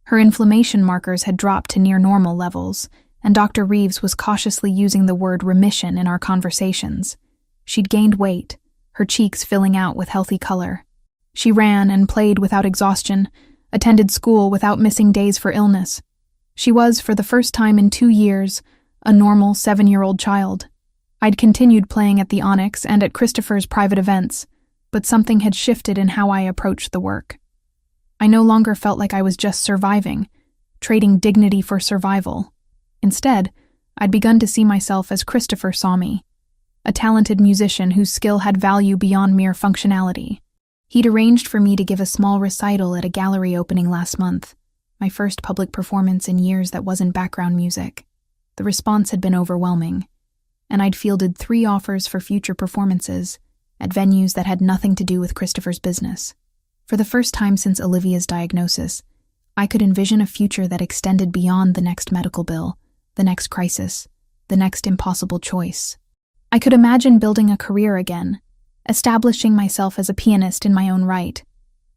Her inflammation markers had dropped to near normal levels, and Dr. Reeves was cautiously using the word remission in our conversations. She'd gained weight, her cheeks filling out with healthy color. She ran and played without exhaustion, attended school without missing days for illness. She was, for the first time in 2 years, a normal 7-year-old child. I'd continued playing at the Onyx and at Christopher's private events, but something had shifted in how I approached the work. I no longer felt like I was just surviving, trading dignity for survival. Instead, I'd begun to see myself as Christopher saw me, a talented musician whose skill had value beyond mere functionality. He'd arranged for me to give a small recital at a gallery opening last month, my first public performance in years that wasn't background music. The response had been overwhelming, and I'd fielded 3 offers for future performances at venues that had nothing to do with Christopher's business. For the first time since Olivia's diagnosis, I could envision a future that extended beyond the next medical bill, the next crisis, the next impossible choice. I could imagine building a career again, establishing myself as a pianist in my own right,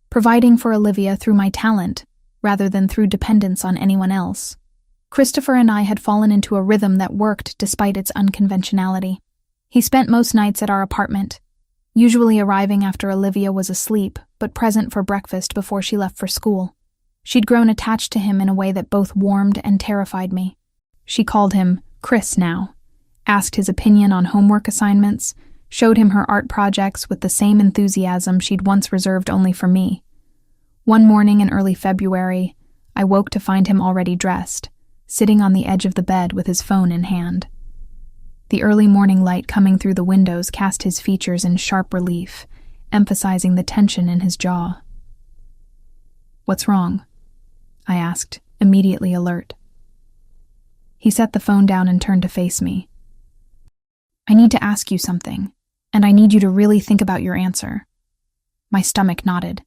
providing for Olivia through my talent rather than through dependence on anyone else. Christopher and I had fallen into a rhythm that worked despite its unconventionality. He spent most nights at our apartment, usually arriving after Olivia was asleep, but present for breakfast before she left for school. She'd grown attached to him in a way that both warmed and terrified me. She called him Chris now, asked his opinion on homework assignments, showed him her art projects with the same enthusiasm she'd once reserved only for me. One morning in early February, I woke to find him already dressed, sitting on the edge of the bed with his phone in hand. The early morning light coming through the windows cast his features in sharp relief, emphasizing the tension in his jaw. "What's wrong?" I asked, immediately alert. He set the phone down and turned to face me. "I need to ask you something, and I need you to really think about your answer." My stomach nodded.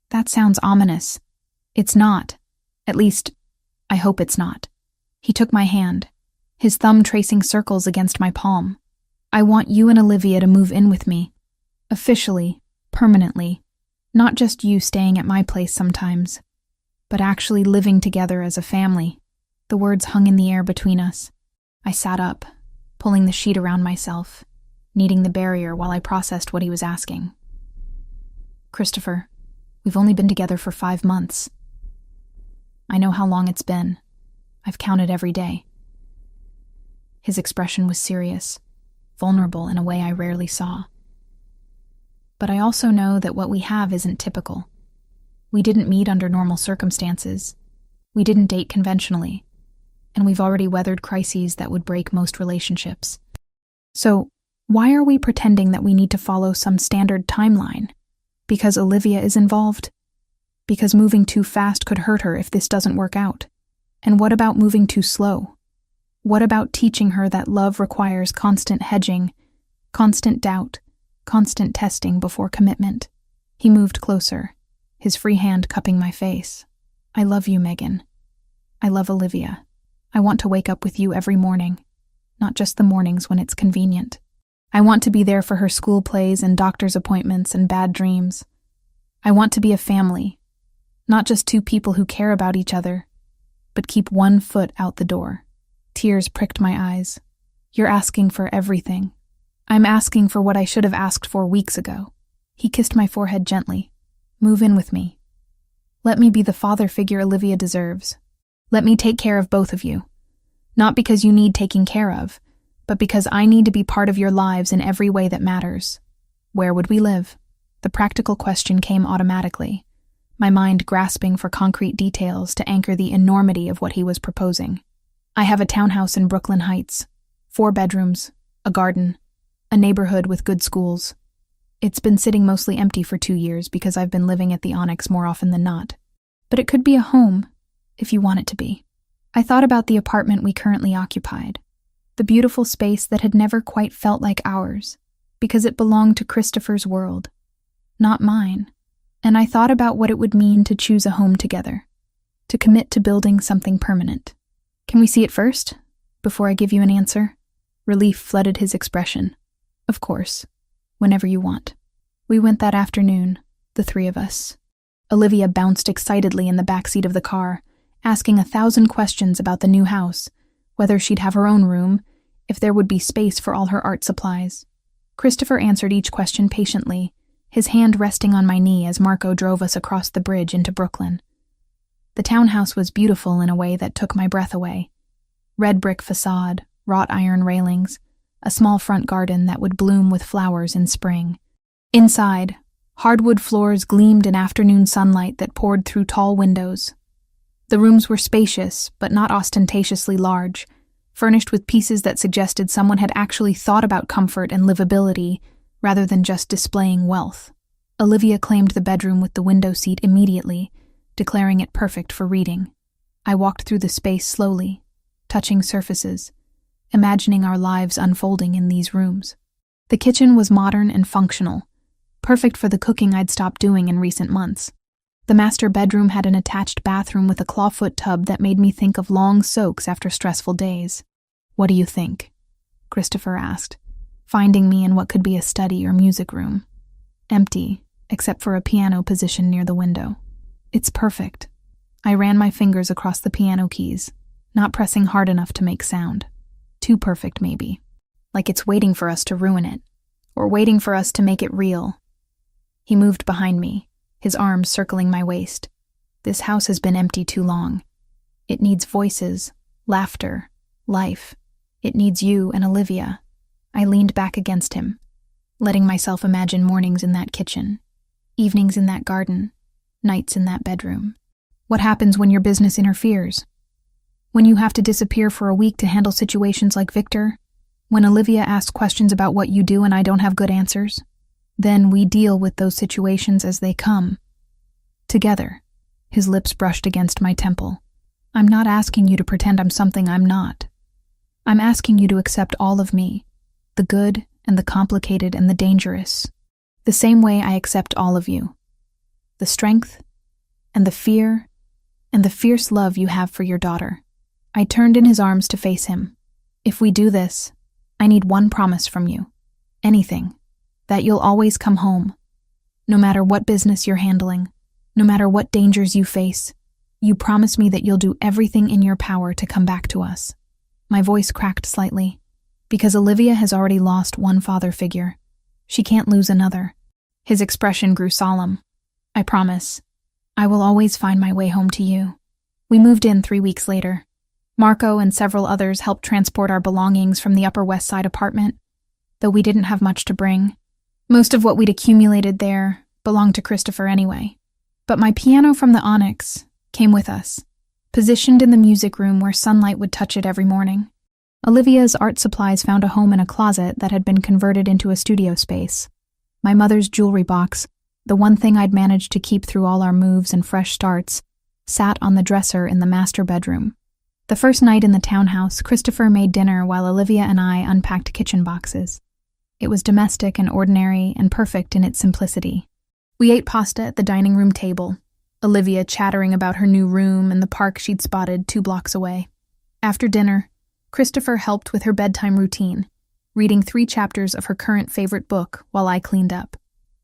"That sounds ominous." "It's not. At least, I hope it's not." He took my hand, his thumb tracing circles against my palm. "I want you and Olivia to move in with me. Officially, permanently. Not just you staying at my place sometimes, but actually living together as a family." The words hung in the air between us. I sat up, pulling the sheet around myself, kneading the barrier while I processed what he was asking. "Christopher, we've only been together for 5 months. I know how long it's been. I've counted every day." His expression was serious, vulnerable in a way I rarely saw. "But I also know that what we have isn't typical. We didn't meet under normal circumstances. We didn't date conventionally. And we've already weathered crises that would break most relationships. So, why are we pretending that we need to follow some standard timeline? Because Olivia is involved? Because moving too fast could hurt her if this doesn't work out? And what about moving too slow? What about teaching her that love requires constant hedging, constant doubt, constant testing before commitment?" He moved closer, his free hand cupping my face. "I love you, Megan. I love Olivia. I want to wake up with you every morning, not just the mornings when it's convenient. I want to be there for her school plays and doctor's appointments and bad dreams. I want to be a family, not just 2 people who care about each other, but keep 1 foot out the door." Tears pricked my eyes. "You're asking for everything. I'm asking for what I should have asked for weeks ago." He kissed my forehead gently. "Move in with me. Let me be the father figure Olivia deserves. Let me take care of both of you. Not because you need taking care of, but because I need to be part of your lives in every way that matters." Where would we live? The practical question came automatically, my mind grasping for concrete details to anchor the enormity of what he was proposing. "I have a townhouse in Brooklyn Heights, 4 bedrooms, a garden, a neighborhood with good schools. It's been sitting mostly empty for 2 years because I've been living at the Onyx more often than not. But it could be a home, if you want it to be." I thought about the apartment we currently occupied, the beautiful space that had never quite felt like ours, because it belonged to Christopher's world, not mine. And I thought about what it would mean to choose a home together, to commit to building something permanent. "Can we see it first, before I give you an answer?" Relief flooded his expression. "Of course, whenever you want." We went that afternoon, the 3 of us. Olivia bounced excitedly in the backseat of the car, asking 1,000 questions about the new house, whether she'd have her own room, if there would be space for all her art supplies. Christopher answered each question patiently, his hand resting on my knee as Marco drove us across the bridge into Brooklyn. The townhouse was beautiful in a way that took my breath away. Red brick facade, wrought iron railings, a small front garden that would bloom with flowers in spring. Inside, hardwood floors gleamed in afternoon sunlight that poured through tall windows. The rooms were spacious, but not ostentatiously large, furnished with pieces that suggested someone had actually thought about comfort and livability rather than just displaying wealth. Olivia claimed the bedroom with the window seat immediately, declaring it perfect for reading. I walked through the space slowly, touching surfaces, imagining our lives unfolding in these rooms. The kitchen was modern and functional, perfect for the cooking I'd stopped doing in recent months. The master bedroom had an attached bathroom with a clawfoot tub that made me think of long soaks after stressful days. "What do you think?" Christopher asked, finding me in what could be a study or music room. Empty, except for a piano positioned near the window. "It's perfect." I ran my fingers across the piano keys, not pressing hard enough to make sound. Too perfect, maybe. Like it's waiting for us to ruin it, or waiting for us to make it real. He moved behind me, his arms circling my waist. "This house has been empty too long. It needs voices, laughter, life. It needs you and Olivia." I leaned back against him, letting myself imagine mornings in that kitchen, evenings in that garden, nights in that bedroom. What happens when your business interferes? When you have to disappear for a week to handle situations like Victor? When Olivia asks questions about what you do and I don't have good answers? Then we deal with those situations as they come. Together. His lips brushed against my temple. "I'm not asking you to pretend I'm something I'm not. I'm asking you to accept all of me, the good and the complicated and the dangerous, the same way I accept all of you. The strength and the fear and the fierce love you have for your daughter." I turned in his arms to face him. "If we do this, I need one promise from you. Anything. That you'll always come home. No matter what business you're handling, no matter what dangers you face, you promise me that you'll do everything in your power to come back to us." My voice cracked slightly, because Olivia has already lost one father figure. She can't lose another. His expression grew solemn. "I promise. I will always find my way home to you." We moved in 3 weeks later. Marco and several others helped transport our belongings from the Upper West Side apartment, though we didn't have much to bring. Most of what we'd accumulated there belonged to Christopher anyway. But my piano from the Onyx came with us, positioned in the music room where sunlight would touch it every morning. Olivia's art supplies found a home in a closet that had been converted into a studio space. My mother's jewelry box, the one thing I'd managed to keep through all our moves and fresh starts, sat on the dresser in the master bedroom. The first night in the townhouse, Christopher made dinner while Olivia and I unpacked kitchen boxes. It was domestic and ordinary and perfect in its simplicity. We ate pasta at the dining room table, Olivia chattering about her new room and the park she'd spotted 2 blocks away. After dinner, Christopher helped with her bedtime routine, reading 3 chapters of her current favorite book while I cleaned up.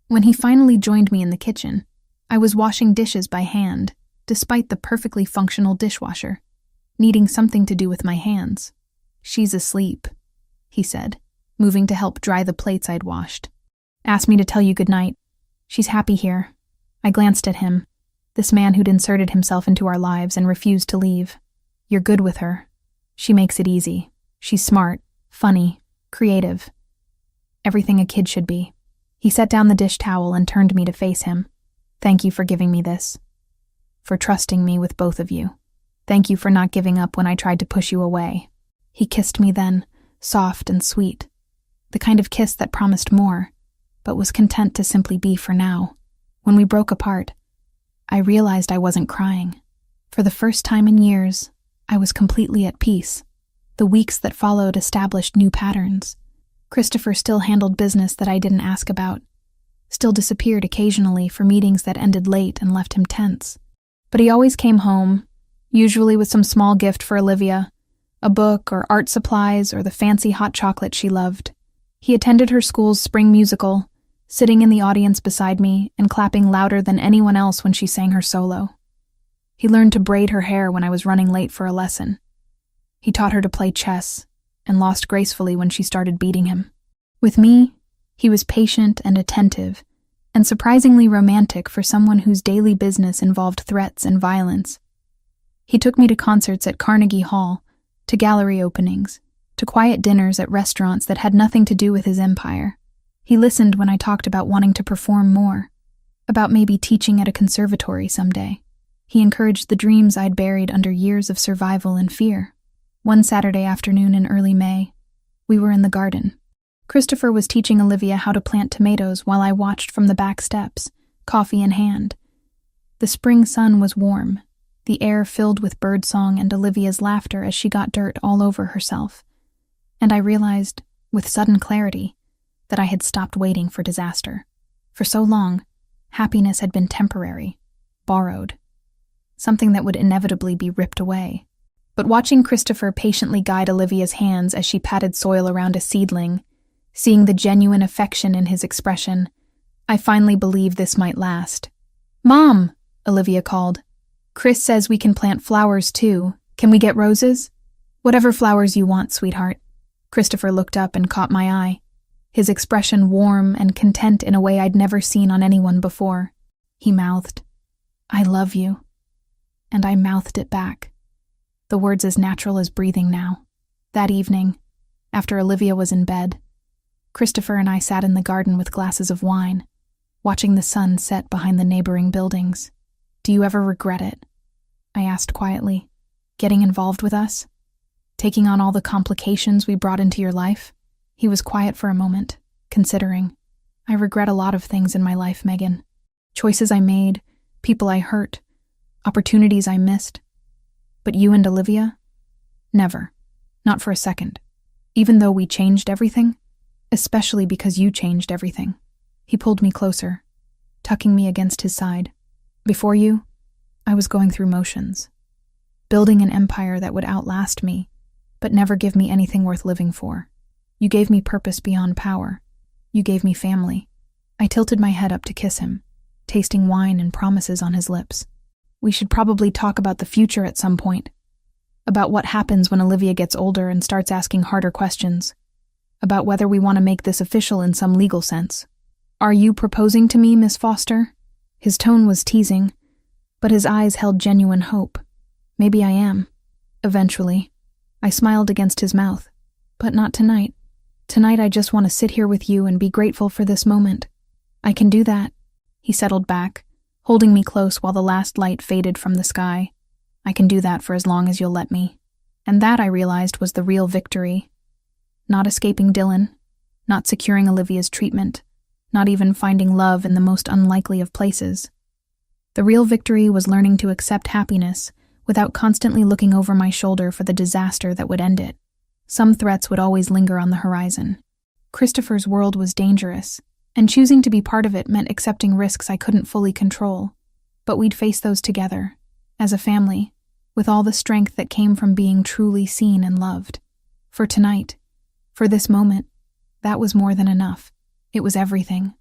When he finally joined me in the kitchen, I was washing dishes by hand, despite the perfectly functional dishwasher, needing something to do with my hands. "She's asleep," he said, moving to help dry the plates I'd washed. "Asked me to tell you goodnight. She's happy here." I glanced at him, this man who'd inserted himself into our lives and refused to leave. "You're good with her. She makes it easy. She's smart, funny, creative. Everything a kid should be." He set down the dish towel and turned me to face him. "Thank you for giving me this. For trusting me with both of you. Thank you for not giving up when I tried to push you away." He kissed me then, soft and sweet. The kind of kiss that promised more, but was content to simply be for now. When we broke apart, I realized I wasn't crying. For the first time in years, I was completely at peace. The weeks that followed established new patterns. Christopher still handled business that I didn't ask about, still disappeared occasionally for meetings that ended late and left him tense. But he always came home, usually with some small gift for Olivia, a book or art supplies or the fancy hot chocolate she loved. He attended her school's spring musical, sitting in the audience beside me and clapping louder than anyone else when she sang her solo. He learned to braid her hair when I was running late for a lesson. He taught her to play chess and lost gracefully when she started beating him. With me, he was patient and attentive, and surprisingly romantic for someone whose daily business involved threats and violence. He took me to concerts at Carnegie Hall, to gallery openings, to quiet dinners at restaurants that had nothing to do with his empire. He listened when I talked about wanting to perform more, about maybe teaching at a conservatory someday. He encouraged the dreams I'd buried under years of survival and fear. One Saturday afternoon in early May, we were in the garden. Christopher was teaching Olivia how to plant tomatoes while I watched from the back steps, coffee in hand. The spring sun was warm, the air filled with birdsong and Olivia's laughter as she got dirt all over herself. And I realized, with sudden clarity, that I had stopped waiting for disaster. For so long, happiness had been temporary, borrowed, something that would inevitably be ripped away. But watching Christopher patiently guide Olivia's hands as she patted soil around a seedling, seeing the genuine affection in his expression, I finally believed this might last. "Mom," Olivia called. "Chris says we can plant flowers too. Can we get roses?" "Whatever flowers you want, sweetheart." Christopher looked up and caught my eye, his expression warm and content in a way I'd never seen on anyone before. He mouthed, "I love you." And I mouthed it back, the words as natural as breathing now. That evening, after Olivia was in bed, Christopher and I sat in the garden with glasses of wine, watching the sun set behind the neighboring buildings. "Do you ever regret it?" I asked quietly. "Getting involved with us? Taking on all the complications we brought into your life?" He was quiet for a moment, considering. "I regret a lot of things in my life, Megan. Choices I made, people I hurt, opportunities I missed. But you and Olivia? Never. Not for a second. Even though we changed everything, especially because you changed everything." He pulled me closer, tucking me against his side. "Before you, I was going through motions, building an empire that would outlast me, but never give me anything worth living for. You gave me purpose beyond power. You gave me family." I tilted my head up to kiss him, tasting wine and promises on his lips. "We should probably talk about the future at some point. About what happens when Olivia gets older and starts asking harder questions. About whether we want to make this official in some legal sense. Are you proposing to me, Miss Foster?" His tone was teasing, but his eyes held genuine hope. "Maybe I am. Eventually." I smiled against his mouth. "But not tonight. Tonight I just want to sit here with you and be grateful for this moment." "I can do that." He settled back, holding me close while the last light faded from the sky. "I can do that for as long as you'll let me." And that, I realized, was the real victory. Not escaping Dylan, not securing Olivia's treatment, not even finding love in the most unlikely of places. The real victory was learning to accept happiness without constantly looking over my shoulder for the disaster that would end it. Some threats would always linger on the horizon. Christopher's world was dangerous, and choosing to be part of it meant accepting risks I couldn't fully control. But we'd face those together, as a family, with all the strength that came from being truly seen and loved. For tonight, for this moment, that was more than enough. It was everything.